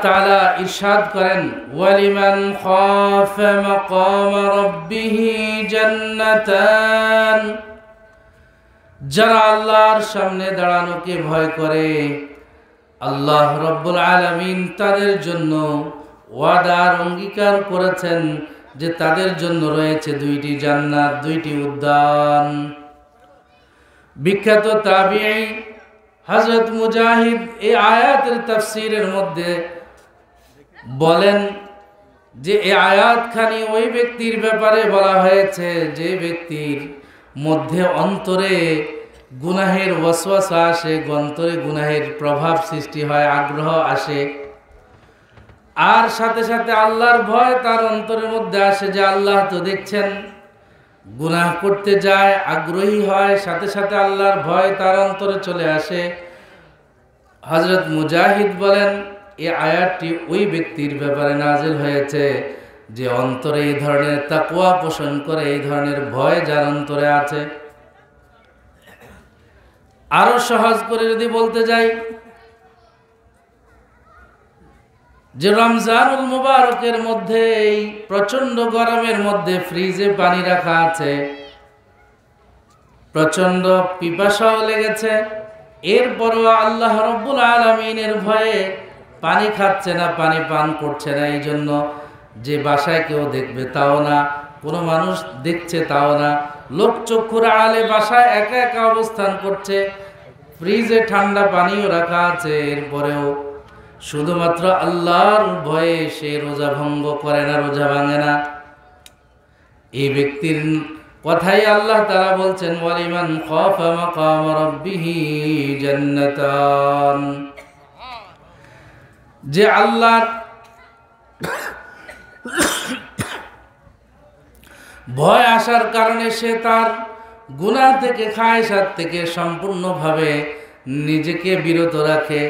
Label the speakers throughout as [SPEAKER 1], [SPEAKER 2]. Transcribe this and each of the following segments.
[SPEAKER 1] তাআলা ইরশাদ করেন ওয়ালিমান খাফা মাকাম রাব্বিহি জান্নাতান, যারা আল্লাহর সামনে দাঁড়ানোকে ভয় করে আল্লাহ রাব্বুল আলামিন তাদের জন্য ওয়াদার অঙ্গীকার করেছেন যে তাদের জন্য রয়েছে দুইটি জান্নাত, দুইটি উদ্যান। বিখ্যাত তাবিঈ হযরত মুজাহিদ এই আয়াতের তাফসীরের মধ্যে বলেন যে এই আয়াতখানি ওই ব্যক্তির ব্যাপারে বলা হয়েছে যে ব্যক্তির মধ্যে অন্তরে গুনাহের ওয়াসওয়াসা আসে, অন্তরে গুনাহের প্রভাব সৃষ্টি হয়, আগ্রহ আসে, আর সাথে সাথে আল্লাহর ভয় তার অন্তরের মধ্যে আসে যে আল্লাহ তো দেখছেন, গুনাহ করতে যায়, আগ্রহী হয়, সাথে সাথে আল্লাহর ভয় তার অন্তরে চলে আসে। হযরত মুজাহিদ বলেন এই আয়াতটি ওই ব্যক্তির ব্যাপারে নাজিল হয়েছে যে অন্তরে এই ধরনের তাকওয়া পোষণ করে, এই ধরনের ভয় যার অন্তরে আছে। আরো সহজ করে যদি বলতে যাই যে রমজানুল মুবারকের মধ্যে এই প্রচন্ড গরমের মধ্যে ফ্রিজে পানি রাখা আছে, প্রচন্ড পিপাসাও লেগেছে, এরপরও আল্লাহ রাব্বুল আলামিনের ভয়ে পানি খাচ্ছে না, পানি পান করছে না। এই জন্য যে বাসায় কেউ দেখবে তাও না, কোনো মানুষ দেখছে তাও না, লোকচক্ষুর আড়ালে বাসায় একা একা অবস্থান করছে, ফ্রিজে ঠান্ডা পানিও রাখা আছে, এরপরেও শুধুমাত্র আল্লাহর ভয়ে সে রোজা ভঙ্গ করে না, রোজা ভাঙে না। এই ব্যক্তির কথাই আল্লাহ তাআলা বলছেন ওয়ালিমান খাফা মাকাম রাব্বিহি জান্নাতান, যে আল্লাহর ভয় আসার কারণে সে তার গুনাহ থেকে, খায়সাত থেকে সম্পূর্ণভাবে নিজেকে বিরত রাখে,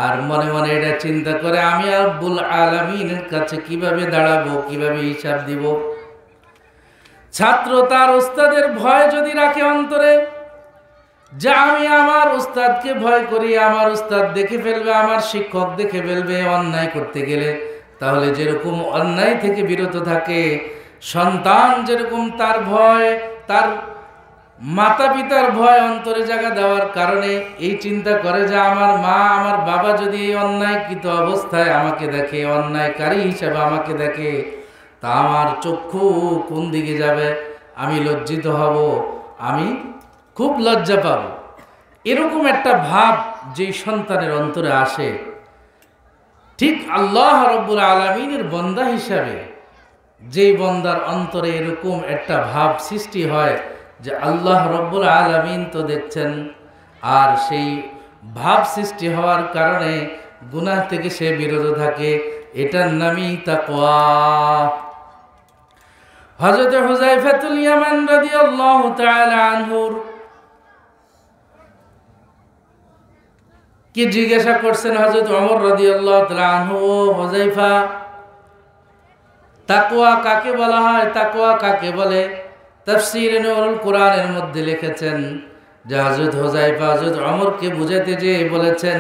[SPEAKER 1] আর মনে মনে এটা চিন্তা করে আমি রব্বুল আলামিনের কাছে কিভাবে দাঁড়াবো, কিভাবে হিসাব দিব। ছাত্র তার উস্তাদের ভয় যদি রাখে অন্তরে যে আমি আমার উস্তাদকে ভয় করি, আমার উস্তাদ দেখে ফেলবে, আমার শিক্ষক দেখে ফেলবে অন্যায় করতে গেলে, তাহলে যেরকম অন্যায় থেকে বিরত থাকে, সন্তান যেরকম তার ভয়, তার মাতা পিতার ভয় অন্তরে জায়গা দেওয়ার কারণে এই চিন্তা করে যে আমার মা, আমার বাবা যদি এই অন্যায়কৃত অবস্থায় আমাকে দেখে, অন্যায়কারী হিসেবে আমাকে দেখে, তা আমার চক্ষু কোন দিকে যাবে, আমি লজ্জিত হব, আমি খুব লজ্জা পাব। এরকম একটা ভাব যে সন্তানের অন্তরে আসে, ঠিক আল্লাহ রাব্বুল আলামিনের বান্দা হিসাবে যেই বান্দার অন্তরে এরকম একটা ভাব সৃষ্টি হয় যে আল্লাহ রাব্বুল আলামিন তো দেখছেন, আর সেই ভাব সৃষ্টি হওয়ার কারণে গুনাহ থেকে সে বিরত থাকে, এটার নামই তাকওয়া। হযরত হুযায়ফাতুল ইয়ামান রাদিয়াল্লাহু তাআলা আনহুর কি জিজ্ঞাসা করছেন হযরত ওমর রাদিয়াল্লাহু তাআলা আনহু, ও হুযায়ফা, তাকওয়া কাকে বলা হয়, তাকওয়া কাকে বলে? তাফসীরে নূরুল কোরআনের মধ্যে লিখেছেন যে হযরত হুযায়ফা হযরত ওমরকে বুঝাতে যেয়ে বলেছেন,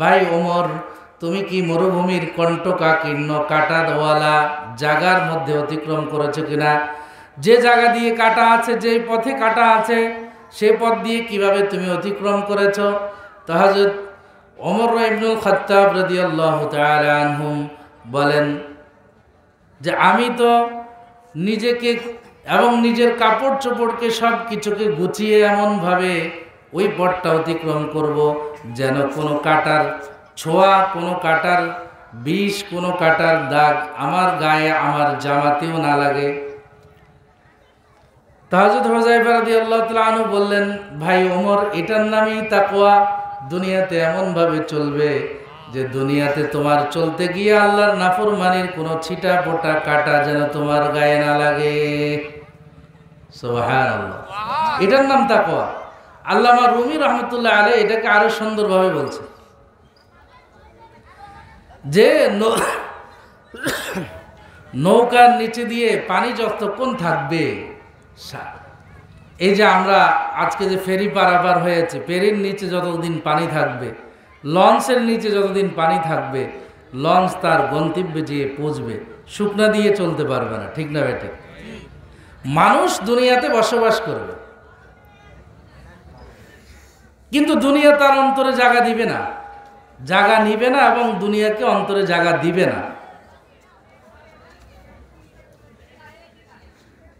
[SPEAKER 1] ভাই ওমর, তুমি কি মরুভূমির কণ্টকাকীর্ণ কাঁটা দেওয়ালা জায়গার মধ্যে অতিক্রম করেছো কিনা? যে জায়গা দিয়ে কাঁটা আছে, যেই পথে কাঁটা আছে, সেই পথ দিয়ে কিভাবে তুমি অতিক্রম করেছো? তো হযরত ওমর ইবনুল খাত্তাব রাদিয়াল্লাহু তাআলা আনহু বলেন যে আমি তো নিজেকে এবং নিজের কাপড় চোপড়কে সব কিছুকে গুছিয়ে এমনভাবে ওই পথটা অতিক্রম করব যেন কোনো কাঁটার ছোঁয়া, কোনো কাঁটার বিষ, কোনো কাঁটার দাগ আমার গায়ে, আমার জামাতেও না লাগে। হযরত হুযায়ফা রাদিয়াল্লাহু তাআলা আনহু বললেন, ভাই ওমর, এটার নামই তাকওয়া। দুনিয়াতে এমনভাবে চলবে যে দুনিয়াতে তোমার চলতে গিয়ে আল্লাহর নাফরমানির কোনো ছিটা ফোঁটা কাঁটা যেন তোমার গায়ে না লাগে। সুবহানাল্লাহ, এটার নাম তাকওয়া। আল্লামা রুমি রহমতুল্লাহ আলাইহি এটাকে আরো সুন্দরভাবে বলছে যে নৌকার নিচে দিয়ে পানি যতক্ষণ থাকবে, এই যে আমরা আজকে যে ফেরি পারাপার হয়েছে, ফেরির নিচে যতদিন পানি থাকবে, লঞ্চের নিচে যতদিন পানি থাকবে, লঞ্চ তার গন্তব্যে যেয়ে পৌঁছবে, শুকনা দিয়ে চলতে পারবে না, ঠিক না বেঠিক? মানুষ দুনিয়াতে বসবাস করবে, কিন্তু দুনিয়া তার অন্তরে জায়গা দিবে না, জায়গা নিবে না, এবং দুনিয়াকে অন্তরে জায়গা দিবে না।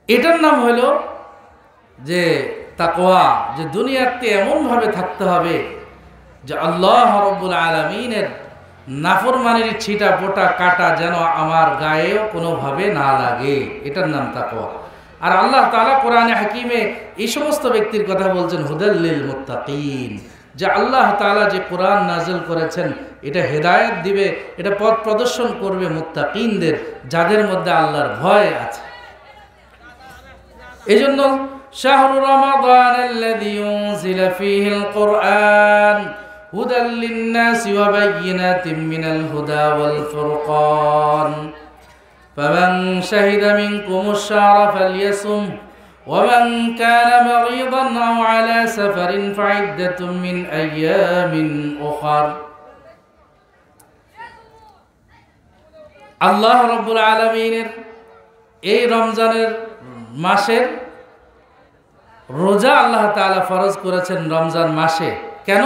[SPEAKER 1] এটার নাম হলো যে তাকওয়া, যে দুনিয়াতে এমনভাবে থাকতে হবে যে আল্লাহ রাব্বুল আলামিনের নাফরমানির ছিটা পোটা কাটা যেন আমার গায়েও কোনোভাবে না লাগে, এটার নাম তাকওয়া। আর আল্লাহ তাআলা কোরআনে হাকিমে এই সমস্ত ব্যক্তির কথা বলছেন হুদাল লিল মুত্তাকিন, যে আল্লাহ তাআলা যে কোরআন নাযিল করেছেন এটা হেদায়েত দিবে, এটা পথ প্রদর্শন করবে মুত্তাকিনদের, যাদের মধ্যে আল্লাহর ভয় আছে। এজন্য শাহরু রমাদানাল্লাযী উনজিলা ফীহিল কুরআন হুদাল লিন-নাসি ওয়া বায়্যিনাতিন মিনাল হুদা ওয়াল ফুরকান ফামান শাহিদা মিনকুমুশ শাহরা ফালইয়াসুম ওয়া মান কানা মারিদান আও আলা সাফারিন ফাইদ্দাতুম মিন আইয়ামিন উখর। আল্লাহ রাব্বুল আলামিনের এই রমজানের মাসের রোজা আল্লাহ তাআলা ফরজ করেছেন রমজান মাসে। কেন?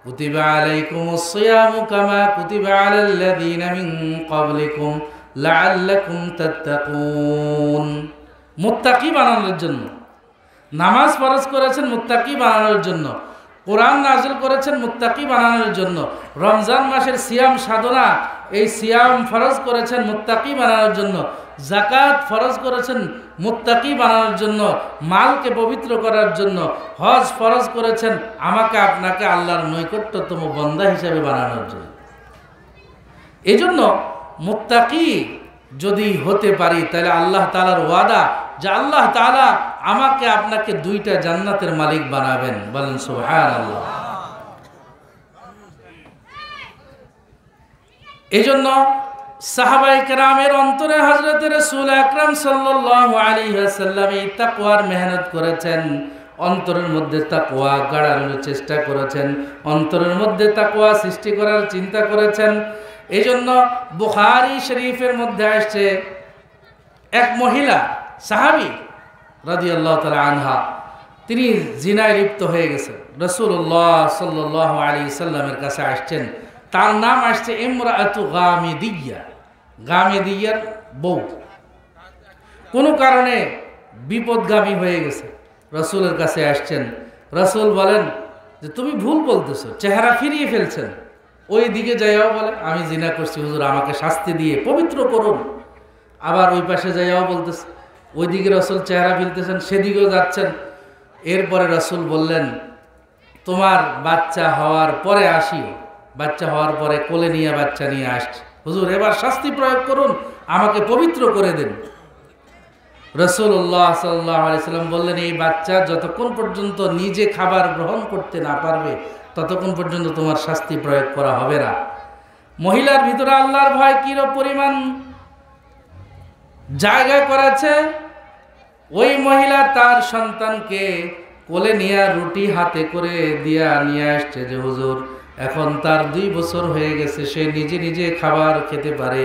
[SPEAKER 1] কুতিবা আলাইকুমুস সিয়ামু কামা কুতিবা আলাল্লাযীনা মিন ক্বাবলিকুম লাআল্লাকুম তাত্তাকুন। মুত্তাকি বানানোর জন্য নামাজ ফরজ করেছেন, মুত্তাকি বানানোর জন্য কোরআন নাযিল করেছেন, মুত্তাকি বানানোর জন্য রমজান মাসের সিয়াম সাধনা, এই সিয়াম ফরজ করেছেন মুত্তাকি বানানোর জন্য, যাকাত ফরজ করেছেন মুত্তাকি বানানোর জন্য, মালকে পবিত্র করার জন্য, হজ ফরজ করেছেন আমাকে আপনাকে আল্লাহর নৈকট্যতম বান্দা হিসেবে বানানোর জন্য। এই জন্য মুত্তাকি যদি হতে পারি তাহলে আল্লাহ তাআলার ওয়াদা যে আল্লাহ তাআলা আমাকে আপনাকে দুইটা জান্নাতের মালিক বানাবেন, বলেন সুবহানাল্লাহ। এই জন্য সাহাবায়ে কেরামের অন্তরে হযরত রাসূল আকরাম সাল্লাল্লাহু আলাইহি ওয়াসাল্লাম এই তাকওয়ার মেহনত করেছেন, অন্তরের মধ্যে তাকওয়া গাড়ানোর চেষ্টা করেছেন, অন্তরের মধ্যে তাকওয়া সৃষ্টি করার চিন্তা করেছেন। এই জন্য বুখারী শরীফের মধ্যে আসছে এক মহিলা সাহাবী রাদিয়াল্লাহু তাআলা আনহা, তিনি জিনায় লিপ্ত হয়ে গেছেন, রাসূলুল্লাহ সাল্লাল্লাহু আলাইহি সাল্লামের কাছে আসছেন। তার নাম আসছে ইমরাআতু গামিদিয়া, গামিদিয়ার বউ। কোনো কারণে বিপদগামী হয়ে গেছে, রাসূলের কাছে আসছেন। রাসূল বলেন যে তুমি ভুল বলতেছো, চেহারা ফিরিয়ে ফেলছেন। ওই দিকে যাইয়াও বলে আমি জিনা করছি হুজুর, আমাকে শাস্তি দিয়ে পবিত্র করুন। আবার ওই পাশে যাইয়াও বলতেছে, ওইদিকে রাসূল চেহারা ফেলতেছেন, সেদিকেও যাচ্ছেন। এরপরে রাসূল বললেন তোমার বাচ্চা হওয়ার পরে আসিও, বাচ্চা হওয়ার পরে কোলে নিয়ে বাচ্চা নিয়ে আসছে, হুজুর এবার শাস্তি প্রয়োগ করুন, আমাকে পবিত্র করে দেন। রাসূলুল্লাহ সাল্লাল্লাহু আলাইহি সাল্লাম বললেন এই বাচ্চা যতক্ষণ পর্যন্ত নিজে খাবার গ্রহণ করতে না পারবে ততক্ষণ পর্যন্ত তোমার শাস্তি প্রয়োগ করা হবে না। মহিলার ভিতরে আল্লাহর ভয় কি পরিমাণ জায়গা করেছে, ওই মহিলা তার সন্তানকে কোলে নিয়ে রুটি হাতে করে দিয়া নিয়ে আসছে যে হুজুর এখন তার 2 বছর হয়ে গেছে, সে নিজে নিজে খাবার খেতে পারে,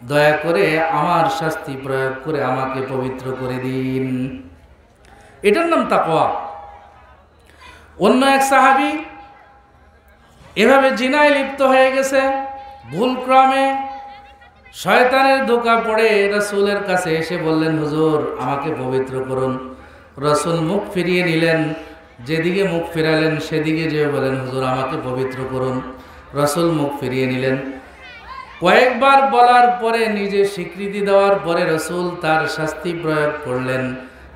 [SPEAKER 1] দয়া করে আমার শাস্তি প্রয়োগ করে আমাকে পবিত্র করে দিন। এটার নাম তাকওয়া। অন্য এক সাহাবী এভাবে জিনায় লিপ্ত হয়ে গেছে, ভুলক্রমে শয়তানের ধোঁকা পড়ে রাসূলের কাছে এসে বললেন হুজুর আমাকে পবিত্র করুন। রাসূল মুখ ফিরিয়ে নিলেন, যেদিকে মুখ ফিরালেন সেদিকে যেয়ে বলেন হুজুর আমাকে পবিত্র করুন। রাসূল মুখ ফিরিয়ে নিলেন। কয়েকবার বলার পরে নিজে স্বীকৃতি দেওয়ার পরে রাসূল তার শাস্তি প্রয়োগ করলেন।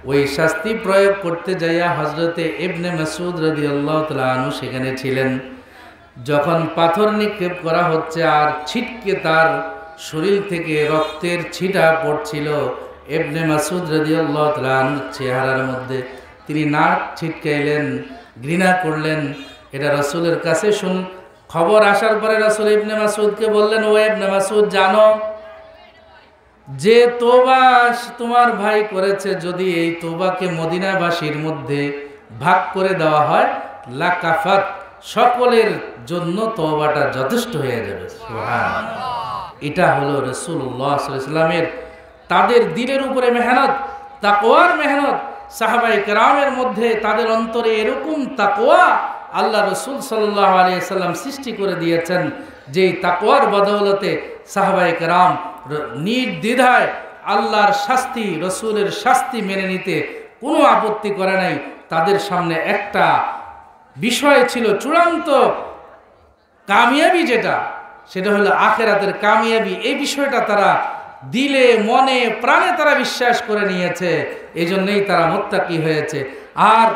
[SPEAKER 1] ওই শাস্তি প্রয়োগ করতে যাইয়া হযরতে ইবনে মাসউদ রাদিয়াল্লাহু তাআলা আনহু সেখানে ছিলেন। যখন পাথর নিক্ষেপ করা হচ্ছে আর ছিটকে তার শরীর থেকে রক্তের ছিটা পড়ছিল, ইবনে মাসউদ রাদিয়াল্লাহু তাআলা আনহুর চেহারার মধ্যে তিনি নাক ছিটকাইলেন, ঘৃণা করলেন। এটা রাসূলের কাছে খবর আসার পরে রাসূল ইবনে মাসউদকে বললেন ও ইবনে মাসউদ জানো যে তওবা তোমার ভাই করেছে, যদি এই তওবাকে মদিনাবাসীর মধ্যে ভাগ করে দেওয়া হয় লাকাফাত, সকলের জন্য তওবাটা যথেষ্ট হয়ে যাবে। সুবহানাল্লাহ। এটা হলো রাসূলুল্লাহ সাল্লাল্লাহু আলাইহি ওয়াসাল্লামের তাদের দিলের উপরে মেহনত, তাকওয়ার মেহনত। সাহাবায়ে কেরামের মধ্যে তাদের অন্তরে এরকম তাকওয়া আল্লাহ রাসূল সাল্লাল্লাহু আলাইহি ওয়াসাল্লাম সৃষ্টি করে দিয়েছেন, যেই তাকওয়ার বদৌলতে সাহাবায়ে কেরাম নির্দ্বিধায় আল্লাহর শাস্তি, রাসূলের শাস্তি মেনে নিতে কোনো আপত্তি করে নাই। তাদের সামনে একটা বিষয় ছিল চূড়ান্ত কামিয়াবি, যেটা সেটা হলো আখিরাতের কামিয়াবি। এই বিষয়টা তারা দিলে মনে প্রাণে তারা বিশ্বাস করে নিয়েছে, এই জন্যই তারা মুত্তাকি হয়েছে। আর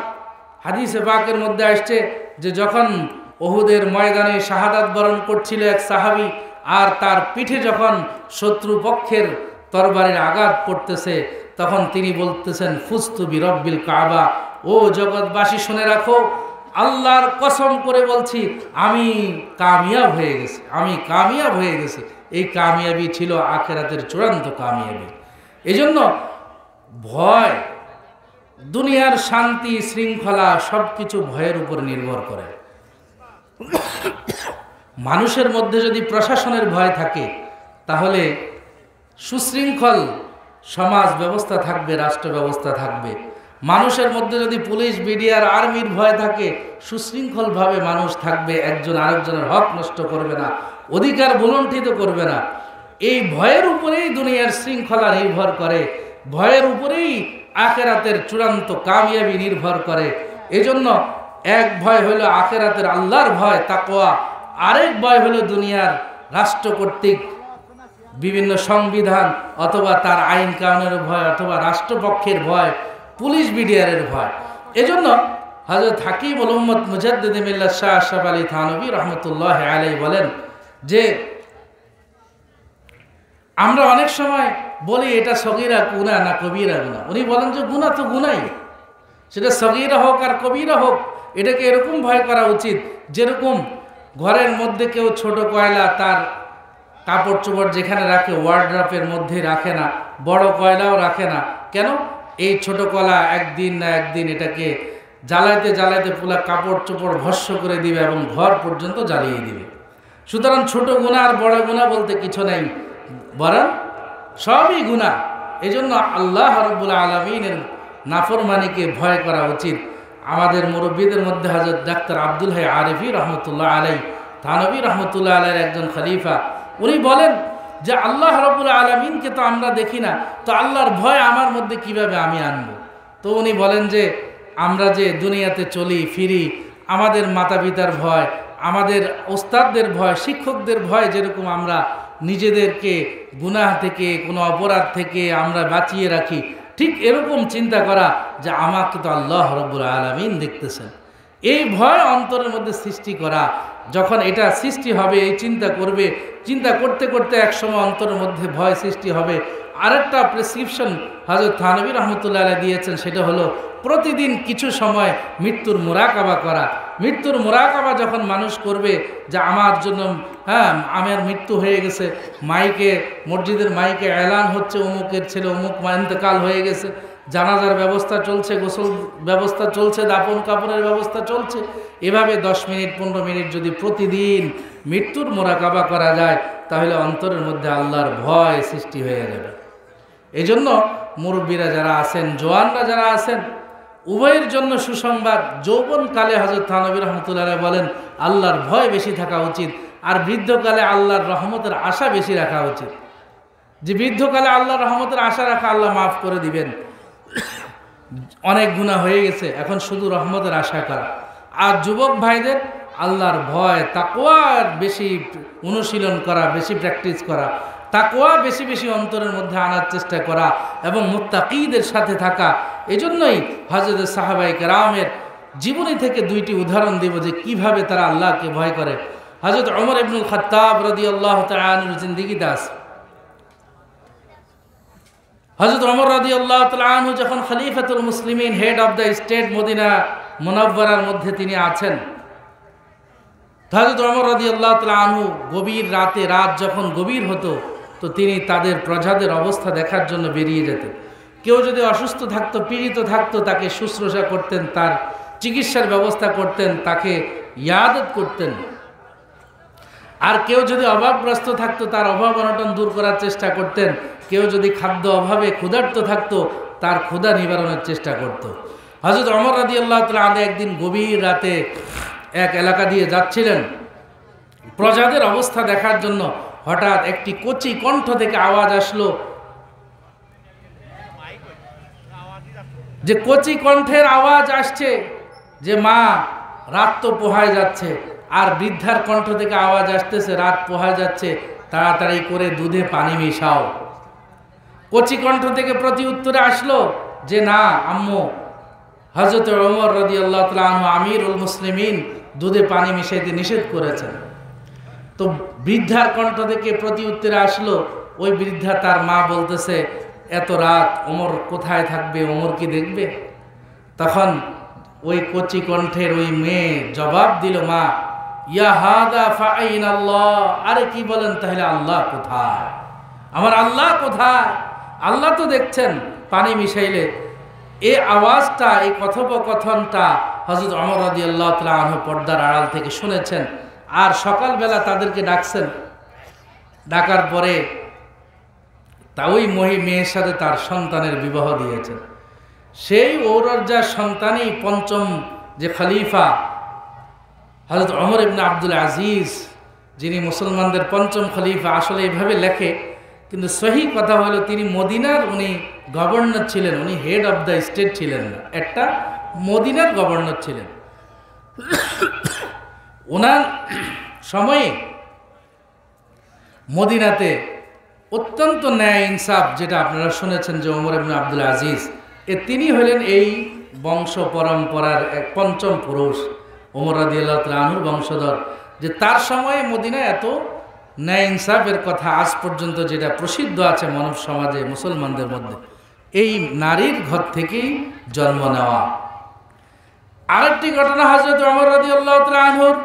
[SPEAKER 1] হাদিসে পাকের মধ্যে আসছে যে যখন উহুদের ময়দানে শাহাদাত বরণ করছিল এক সাহাবী, আর তার পিঠে যখন শত্রুপক্ষের তরবারির আঘাত পড়তেছে, তখন তিনি বলতেছেন ফুস্তু বিরব্বিল কাবা, ও জগৎবাসী শুনে রাখো, আল্লাহর কসম করে বলছি আমি কামিয়াব হয়ে গেছি, আমি কামিয়াব হয়ে গেছি। এই কামিয়াবি ছিল আখিরাতের চূড়ান্ত কামিয়াবি। এজন্য ভয়, দুনিয়ার শান্তি শৃঙ্খলা সব কিছু ভয়ের উপর নির্ভর করে। মানুষের মধ্যে যদি প্রশাসনের ভয় থাকে, তাহলে সুশৃঙ্খল সমাজ ব্যবস্থা থাকবে, রাষ্ট্র ব্যবস্থা থাকবে। মানুষের মধ্যে যদি পুলিশ, বিডিআর, আর্মির ভয় থাকে, সুশৃঙ্খলভাবে মানুষ থাকবে, একজন আরেকজনের হক নষ্ট করবে না, অধিকার ভুলণ্ঠিত করবে না। এই ভয়ের উপরেই দুনিয়ার শৃঙ্খলা নির্ভর করে, ভয়ের উপরেই আখিরাতের চূড়ান্ত কামিয়াবি নির্ভর করে। এজন্য এক ভয় হলো আখিরাতের আল্লাহর ভয়, তাকওয়া। আরেক ভয় হলো দুনিয়ার রাষ্ট্র কর্তৃক বিভিন্ন সংবিধান অথবা তার আইন কানুনের ভয়, অথবা রাষ্ট্রপক্ষের ভয়, পুলিশ বিডিআরের ভয়। এজন্য হযরত হাকিমুল উম্মত মুজাদ্দিদ মিল্লাত শাহ আশরাফ আলী থানভী রাহমাতুল্লাহি আলাইহি বলেন যে আমরা অনেক সময় বলি এটা সগীরা গুনাহ না কবিরা গুনাহ। উনি বলেন যে গুনাহ তো গুনাহই, সেটা সগীরা হোক আর কবিরা হোক, এটাকে এরকম ভয় করা উচিত যেরকম ঘরের মধ্যে কেউ ছোট কয়লা তার কাপড় চোপড় যেখানে রাখে ওয়ার্ড্রপের মধ্যে রাখে না, বড় কয়লাও রাখে না। কেন? এই ছোট কলা একদিন না একদিন এটাকে জ্বালাইতে জ্বালাইতে পুরা কাপড় চোপড় ভস্ম করে দিবে এবং ঘর পর্যন্ত জ্বালিয়ে দিবে। সুতরাং ছোট গুনাহ আর বড় গুনাহ বলতে কিছু নেই, বরং সবই গুনাহ। এই জন্য আল্লাহ রাব্বুল আলামিনের নাফরমানিকে ভয় করা উচিত। আমাদের মুরব্বীদের মধ্যে হযরত ডাক্তার আব্দুল হাই আরিফি রহমতুল্লাহ আলাই থানভী রহমতুল্লাহ আলাইয়ের একজন খলিফা, উনি বলেন যে আল্লাহ রাব্বুল আলামিনকে তো আমরা দেখি না, তো আল্লাহর ভয় আমার মধ্যে কিভাবে আমি আনবো? তো উনি বলেন যে আমরা যে দুনিয়াতে চলি ফিরি, আমাদের মাতা পিতার ভয়, আমাদের ওস্তাদদের ভয়, শিক্ষকদের ভয়, যেরকম আমরা নিজেদেরকে গুনাহ থেকে, কোনো অপরাধ থেকে আমরা বাঁচিয়ে রাখি, ঠিক এরকম চিন্তা করা যে আমাকে তো আল্লাহ রাব্বুল আলামিন দেখতেছেন। এই ভয় অন্তরের মধ্যে সৃষ্টি করা, যখন এটা সৃষ্টি হবে, এই চিন্তা করবে, চিন্তা করতে করতে একসময় অন্তরের মধ্যে ভয় সৃষ্টি হবে। আরেকটা প্রেসক্রিপশন হযরত থানভী রহমতুল্লাহ আলাইহি দিয়েছেন, সেটা হলো প্রতিদিন কিছু সময় মৃত্যুর মুরাকাবা করা। মৃত্যুর মুরাকাবা যখন মানুষ করবে যে আমার জন্য আমার মৃত্যু হয়ে গেছে, মাইকে, মসজিদের মাইকে এলান হচ্ছে অমুকের ছেলে অমুক ইন্তেকাল হয়ে গেছে, জানাজার ব্যবস্থা চলছে, গোসল ব্যবস্থা চলছে, দাফন কাফনের ব্যবস্থা চলছে, এভাবে 10 মিনিট 15 মিনিট যদি প্রতিদিন মৃত্যুর মোরাকাবা করা যায়, তাহলে অন্তরের মধ্যে আল্লাহর ভয় সৃষ্টি হয়ে যাবে। এই জন্য মুরব্বীরা যারা আছেন, জওয়ানরা যারা আছেন, উভয়ের জন্য সুসংবাদ। যৌবনকালে হযরত থানভী রহমতুল্লাহ আলাইহি বলেন আল্লাহর ভয় বেশি থাকা উচিত, আর বৃদ্ধকালে আল্লাহর রহমতের আশা বেশি রাখা উচিত। যে বৃদ্ধকালে আল্লাহর রহমতের আশা রাখা, আল্লাহ মাফ করে দিবেন, অনেক গুনাহ হয়ে গেছে, এখন শুধু রহমতের আশা করা। আর যুবক ভাইদের আল্লাহর ভয়, তাকওয়া বেশি অনুশীলন করা, বেশি প্র্যাকটিস করা, তাকওয়া বেশি বেশি অন্তরের মধ্যে আনার চেষ্টা করা এবং মুত্তাকিদের সাথে থাকা। এজন্যই হযরত সাহাবায়ে কেরামের জীবনী থেকে 2টি উদাহরণ দেব যে কিভাবে তারা আল্লাহকে ভয় করে। হযরত ওমর ইবনুল খাত্তাব রাদিয়াল্লাহু তাআলা আনহুর জিন্দেগিতে আছে। হযরত ওমর রাদিয়াল্লাহু তাআলা আনহু যখন খলিফাতুল মুসলিমিন, head of the state, Medina মুনাওয়ারার মধ্যে তিনি আছেন, হযরত ওমর রাদিয়াল্লাহু তাআলা আনহু গভীর রাতে, রাত যখন গভীর হতো, তো তিনি তাদের প্রজাদের অবস্থা দেখার জন্য বেরিয়ে যেতেন। কেউ যদি অসুস্থ থাকতো, পীড়িত থাকতো, তাকে শুশ্রূষা করতেন, তার চিকিৎসার ব্যবস্থা করতেন, তাকে ইয়াদত করতেন। আর কেউ যদি অভাবগ্রস্ত থাকতো তার অভাব অনটন দূর করার চেষ্টা করতেন, কেউ যদি খাদ্য অভাবে ক্ষুধার্ত থাকতো তার ক্ষুধা নিবারণের চেষ্টা করত। হযরত ওমর রাদিয়াল্লাহু তাআলা আনহু একদিন গভীর রাতে এক এলাকা দিয়ে যাচ্ছিলেন, প্রজাদের অবস্থা দেখার জন্য। হঠাৎ একটি কচি কণ্ঠ থেকে আওয়াজ আসলো, যে কচি কণ্ঠের আওয়াজ আসছে যে মা রাত তো পোহায় যাচ্ছে। আর বৃদ্ধার কণ্ঠ থেকে আওয়াজ আসতেছে রাত পোহায় যাচ্ছে, তাড়াতাড়ি করে দুধে পানি মিশাও। কচি কণ্ঠ থেকে প্রতি উত্তরে আসলো যে না আম্মু, হযরত ওমর রাদিয়াল্লাহু তাআলা আনহু আমিরুল মুসলিমিন দুধে পানি মিশাইতে নিষেধ করেছেন। তো বৃদ্ধার কণ্ঠ থেকে প্রতি উত্তরে আসলো, ওই বৃদ্ধা তার মা বলতেছে এত রাত ওমর কোথায় থাকবে, ওমর কি দেখবে? তখন ওই কচি কণ্ঠের ওই মেয়ে জবাব দিল, মা ইয়া হাদা ফাইনাল্লাহ, আরে কি বলেন তাহলে আল্লাহ কোথায়? আমার আল্লাহ কোথায়? আল্লাহ তো দেখছেন পানি মিশাইলে। এই আওয়াজটা, এই কথোপকথনটা হযরত ওমর রাদিয়াল্লাহু তাআলা আনহু পর্দার আড়াল থেকে শুনেছেন। আর সকালবেলা তাদেরকে ডাকছেন, ডাকার পরে তা ওই মেয়ের সাথে তার সন্তানের বিবাহ দিয়েছেন। সেই ঔরজার সন্তানই পঞ্চম যে খলিফা হযরত ওমর ইবনে আব্দুল আজিজ, যিনি মুসলমানদের পঞ্চম খলিফা। আসলে এইভাবে লেখে, কিন্তু সহি কথা হলো তিনি মদিনার উনি গভর্নর ছিলেন, উনি হেড অফ দ্য স্টেট ছিলেন না, একটা মদিনার গভর্নর ছিলেন। ওনার সময়ে মদিনাতে অত্যন্ত ন্যায় ইনসাফ, যেটা আপনারা শুনেছেন যে ওমর ইবনে আব্দুল আজিজ, তিনি হলেন এই বংশ পরম্পরার এক পঞ্চম পুরুষ, ওমর রাদিয়াল্লাহু তাআলা আনহুর বংশধর। যে তার সময়ে মদিনায় এত ন্যায় ইনসাফের কথা আজ পর্যন্ত যেটা প্রসিদ্ধ আছে মানব সমাজে মুসলমানদের মধ্যে, এই নারীর ঘর থেকেই জন্ম নেওয়া। আরেকটি ঘটনা হযরত ওমর রাদিয়াল্লাহু তাআলা আনহুর,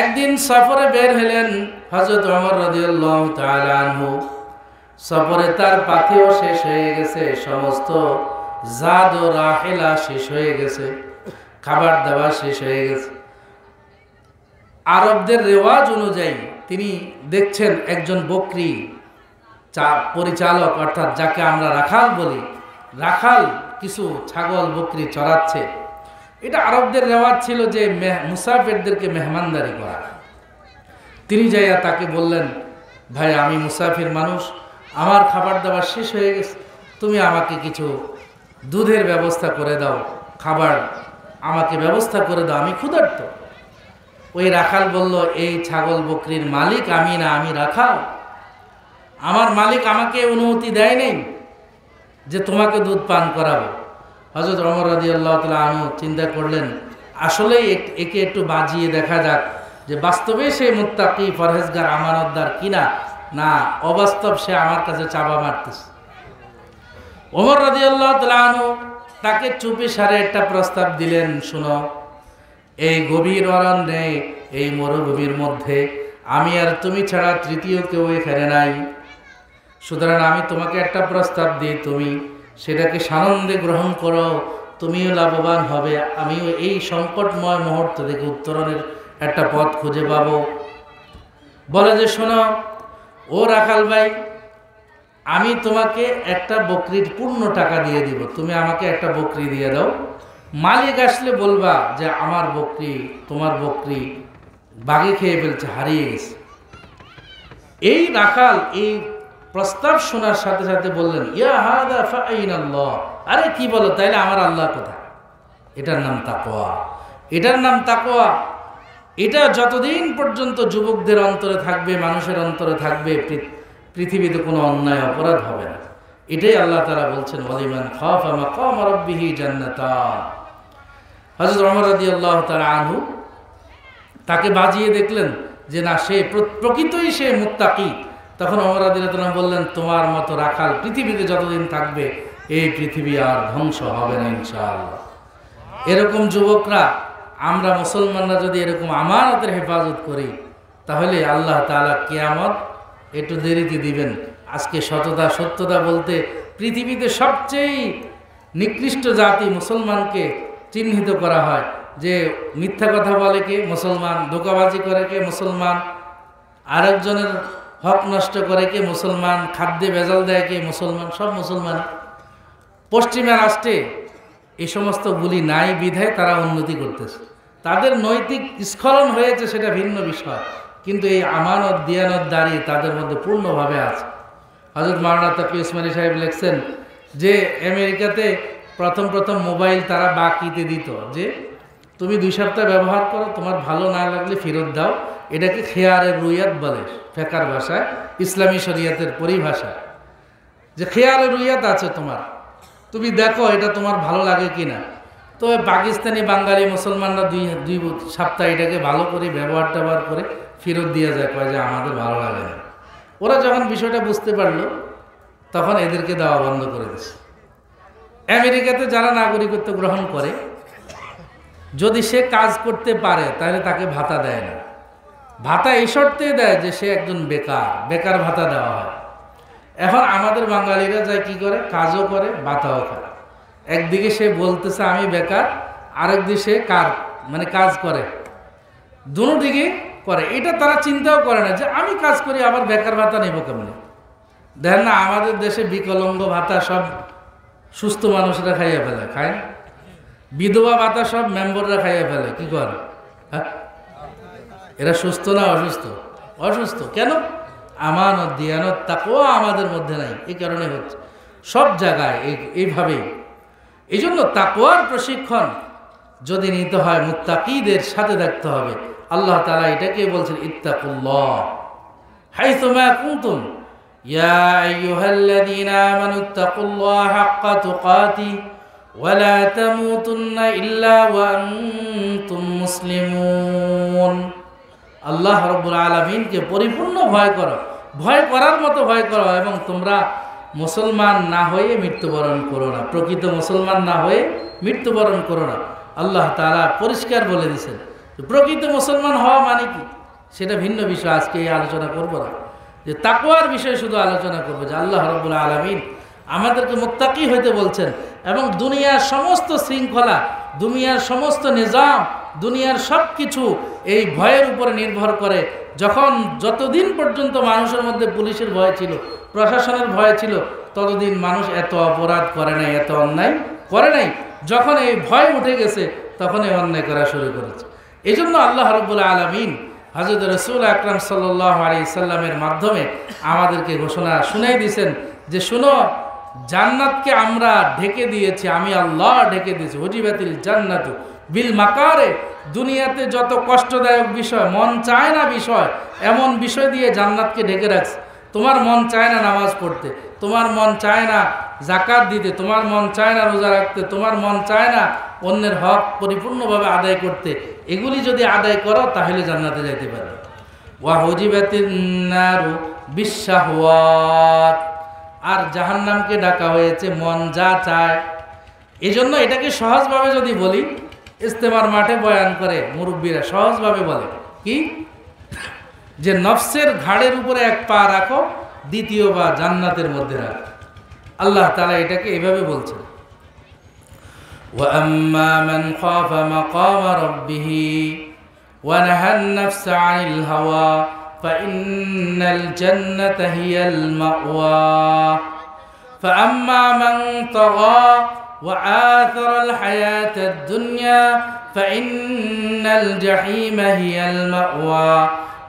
[SPEAKER 1] একদিন সফরে বের হলেন হযরত ওমর রাদিয়াল্লাহু তাআলা আনহু। সফরে তার পাথেও শেষ হয়ে গেছে, সমস্ত জাদ ও রাহেলা শেষ হয়ে গেছে, খাবার দাবার শেষ হয়ে গেছে। আরবদের রেওয়াজ অনুযায়ী তিনি দেখছেন একজন বকরি পরিচালক, অর্থাৎ যাকে আমরা রাখাল বলি, রাখাল কিছু ছাগল বকরি চড়াচ্ছে। এটা আরবদের রেওয়াজ ছিল যে মুসাফিরদেরকে মেহমানদারি করা। তিনি যাইয়া তাকে বললেন, ভাই আমি মুসাফির মানুষ, আমার খাবার দাবার শেষ হয়ে গেছে, তুমি আমাকে কিছু দুধের ব্যবস্থা করে দাও, খাবার আমাকে ব্যবস্থা করে দাও, আমি ক্ষুধার্ত। ওই রাখাল বলল, এই ছাগল বকরির মালিক আমি না, আমি রাখাল। আমার মালিক আমাকে অনুমতি দেয় নেই যে তোমাকে দুধ পান করাবো। হযরত ওমর রাদিয়াল্লাহু তাআলা আনহু চিন্তা করলেন, আসলেই একে একটু বাজিয়ে দেখা যাক যে বাস্তবে সে মুত্তাকি পরহেজগার আমানতদার কিনা, না অবাস্তব সে আমার কাছে চাবা মারতেছে। ওমর রাদিয়াল্লাহু তাআলা আনহু তাকে চুপি সারে একটা প্রস্তাব দিলেন, শোনো, এই গভীর অরণ্যে, এই মরুভূমির মধ্যে আমি আর তুমি ছাড়া তৃতীয় কেউ এখানে নাই। সুতরাং আমি তোমাকে একটা প্রস্তাব দিই, তুমি সেটাকে সানন্দে গ্রহণ করো, তুমিও লাভবান হবে, আমিও এই সংকটময় মুহূর্ত থেকে উত্তরণের একটা পথ খুঁজে পাবো। বলে যে শোনো ও রাখাল ভাই, আমি তোমাকে একটা বকরির পূর্ণ টাকা দিয়ে দিব, তুমি আমাকে একটা বকরি দিয়ে দাও। মালিক আসলে বলবা যে আমার বকরি, তোমার বকরি বাঘে খেয়ে ফেলছে, হারিয়ে গেছে। এই রাখাল এই প্রস্তাব শোনার সাথে সাথে বললেন, ইয়া হাদা ফাইনাল্লাহ, আরে কি বলো, তাইলে আমার আল্লাহ কোথায়? এটার নাম তাকওয়া, এটার নাম তাকওয়া। এটা যতদিন পর্যন্ত যুবকদের অন্তরে থাকবে, মানুষের অন্তরে থাকবে, পৃথিবীতে কোনো অন্যায় অপরাধ হবে না। এটাই আল্লাহ তাআলা বলছেন, ওয়ালিমান খাফা মাকাম রাব্বিহি জান্নাতান। হযরত ওমর রাদিয়াল্লাহু তাআলা আনহু তাকে বাজিয়ে দেখলেন যে না, সে প্রকৃতই সে মুত্তাকি। তখন ওমর রাদিয়াল্লাহু তাআলা বললেন, তোমার মতো রাখাল পৃথিবীতে যতদিন থাকবে এই পৃথিবী আর ধ্বংস হবে না ইনশাআল্লাহ। এরকম যুবকরা, আমরা মুসলমানরা যদি এরকম আমানতের হেফাজত করি, তাহলে আল্লাহ তাআলা কিয়ামত একটু দেরিতে দিবেন। আজকে সত্যতা বলতে পৃথিবীতে সবচেয়ে নিকৃষ্ট জাতি মুসলমানকে চিহ্নিত করা হয়, যে মিথ্যা কথা বলে কে? মুসলমান। ধোঁকাবাজি করে কে? মুসলমান। আরেকজনের হক নষ্ট করে কে? মুসলমান। খাদ্যে ভেজাল দেয় কে? মুসলমান। সব মুসলমান। পশ্চিমা রাষ্ট্রে এই সমস্ত গুলি নাই বিধায় তারা উন্নতি করতেছে। তাদের নৈতিক স্খলন হয়েছে সেটা ভিন্ন বিষয়, কিন্তু এই আমানত দিয়ানত দাঁড়িয়ে তাদের মধ্যে পূর্ণভাবে আছে। হযরত মাওলানা তাকি ইসমাইলি সাহেব লিখছেন যে আমেরিকাতে প্রথম মোবাইল তারা বাকিতে দিত, যে তুমি 2 সপ্তাহ ব্যবহার করো, তোমার ভালো না লাগলে ফেরত দাও। এটাকে খেয়ারে রুইয়াত বলে ফেকার ভাষায়, ইসলামী শরিয়াতের পরিভাষায়, যে খেয়ারে রুইয়াত আছে তোমার, তুমি দেখো এটা তোমার ভালো লাগে কিনা। তো পাকিস্তানি বাঙালি মুসলমানরা দুই সপ্তাহ এটাকে ভালো করে ব্যবহার করে ফেরত দিয়ে যায়, কয় যে আমাদের ভালো লাগে না। ওরা যখন বিষয়টা বুঝতে পারলো তখন এদেরকে দেওয়া বন্ধ করে দিচ্ছে। আমেরিকাতে যারা নাগরিকত্ব গ্রহণ করে, যদি সে কাজ করতে পারে তাহলে তাকে ভাতা দেয় না। ভাতা এই শর্তে দেয় যে সে একজন বেকার ভাতা দেওয়া হয়। এখন আমাদের বাঙালিরা যায় কি করে? কাজও করে, ভাতাও খায়। একদিকে সে বলতেছে আমি বেকার, আরেকদিকে সে কাজ করে, দুনো দিকে করে। এটা তারা চিন্তাও করে না যে আমি কাজ করি আবার বেকার ভাতা নেব কেমনে। দেখেন না আমাদের দেশে বিকলাঙ্গ ভাতা সব সুস্থ মানুষরা খাইয়ে ফেলে, খায়। বিধবা ভাতা সব মেম্বররা খাইয়ে ফেলে, কি করে? হ্যাঁ, এরা সুস্থ না অসুস্থ? অসুস্থ। কেন? আমানত দিয়ানত তাকওয়া আমাদের মধ্যে নাই, এই কারণে হচ্ছে। সব জায়গায় এইভাবেই। এই জন্য তাকওয়ার প্রশিক্ষণ যদি নিতে হয় মুত্তাকিদের সাথে থাকতে হবে। আল্লাহ তাআলা এটাকে বলছেন ইত্তাকুল্লাহ হাইসুমা কুনতুম ইয়া আইয়ুহাল্লাযীনা আমানুত্তাকুল্লাহ হাক্কা তুকাতিহি ওয়া লা তামুতুন্না ইল্লা ওয়া আনতুম মুসলিমুন। আল্লাহ রাব্বুল আলামিনকে পরিপূর্ণ ভয় করো, ভয় করার মতো ভয় করো, এবং তোমরা মুসলমান না হয়ে মৃত্যুবরণ করো না, প্রকৃত মুসলমান না হয়ে মৃত্যুবরণ করো না। আল্লাহ তাআলা পরিষ্কার বলে দিয়েছেন। প্রকৃত মুসলমান হওয়া মানে কি সেটা ভিন্ন বিষয়, আজকে এই আলোচনা করবো না। যে তাকওয়ার বিষয়ে শুধু আলোচনা করবো, যে আল্লাহ রাব্বুল আলামিন আমাদেরকে মুত্তাকি হইতে বলছেন, এবং দুনিয়ার সমস্ত শৃঙ্খলা, দুনিয়ার সমস্ত নিজাম, দুনিয়ার সব কিছু এই ভয়ের উপরে নির্ভর করে। যতদিন পর্যন্ত মানুষের মধ্যে পুলিশের ভয় ছিল, প্রশাসনের ভয় ছিল, ততদিন মানুষ এত অপরাধ করে নাই, এত অন্যায় করে নাই। যখন এই ভয় উঠে গেছে তখন এই অন্যায় করা শুরু করেছে। এই জন্য আল্লাহ রাব্বুল আলামিন হযরত রাসূল আকরাম সাল্লাল্লাহু আলাইহি সাল্লামের মাধ্যমে আমাদেরকে ঘোষণা শুনাই দিয়েছেন যে শুনো, জান্নাতকে আমরা ঢেকে দিয়েছি, আমি আল্লাহ ঢেকে দিয়েছি। হুজিবাতিল জান্নাতু বিল মাকারে। দুনিয়াতে যত কষ্টদায়ক বিষয়, মন চায় না বিষয়, এমন বিষয় দিয়ে জান্নাতকে ঢেকে রাখছে। তোমার মন চায় না নামাজ পড়তে, তোমার মন চায় না যাকাত দিতে, তোমার মন চায় না রোজা রাখতে, তোমার মন চায় না অন্যের হক পরিপূর্ণভাবে আদায় করতে। এগুলি যদি আদায় করো তাহলে জান্নাতে যাইতে পারবে। ওয়া হুজিবাতিন নারু বিশাহওয়াত। আর জাহান্নামকে ডাকা হয়েছে মন যা চায়। এই জন্য এটাকে সহজভাবে যদি বলি, ইস্তেমার মাঠে বয়ান করে মুরব্বীরা সহজভাবে বলে কি, যে নফসের ঘাড়ের উপরে এক পা রাখো, দ্বিতীয় পা জান্নাতের মধ্যে রাখো। আল্লাহ তাআলা এটাকে এভাবে বলছেন, ওয়া আম্মা মান খাফা মাকাম রাব্বিহি ওয়া নাহান নাফসা আনিল হাওয়া ফাইন্নাল জান্নাতা হিয়াল মাওয়া ফাআম্মা মান তাগা وآثر الحياة الدنيا فإن الجحيم هي المأوى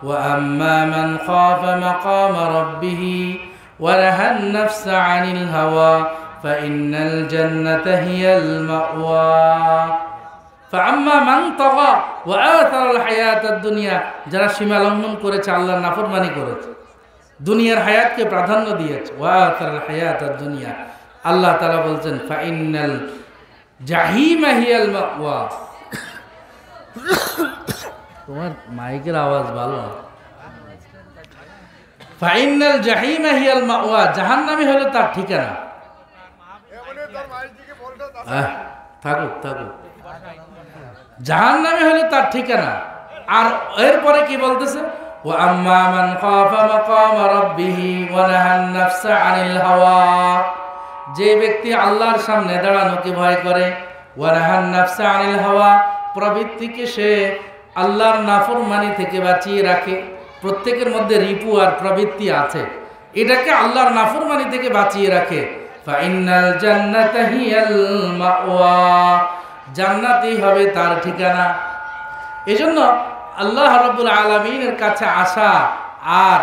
[SPEAKER 1] وأما من خاف مقام ربه ونهى النفس عن الهوى فإن الجنة هي المأوى فأما من طغى وآثر الحياة الدنيا যারা সীমা লঙ্ঘন করেছে, আল্লাহর নাফরমানি করেছে, দুনিয়ার হায়াতকে প্রাধান্য দিয়েছে, وآثر الحياة الدنيا, আল্লাহ তাআলা বলছেন ফাইনাল জাহিমা হিয়াল মাওয়া। তোমার মাইকের আওয়াজ ভালো না। ফাইনাল জাহিমা হিয়াল মাওয়া, জাহান্নামী হলো তার ঠিকানা। থাকুক, জাহান্নামী হলো তার ঠিকানা। আর এরপরে কি বলতেছে, ওয়া আম্মা মান খাফা মাকাম রাব্বিহি ওয়া নাহান নাফসা আনিল হাওয়া, যে ব্যক্তি আল্লাহর সামনে দাঁড়ানোকে ভয় করে, ওয়া নাহান নাফসা আনিল হাওয়া, প্রবৃত্তিকে সে আল্লাহর নাফরমানি থেকে বাঁচিয়ে রাখে। প্রত্যেকের মধ্যে রিপু আর প্রবৃত্তি আছে, এটাকে আল্লাহর নাফরমানি থেকে বাঁচিয়ে রাখে। ফাইনাল জান্নাতা হিয়াল মাওয়া, জান্নাতই হবে তার ঠিকানা। এজন্য আল্লাহ রাব্বুল আলামিনের কাছে আশা আর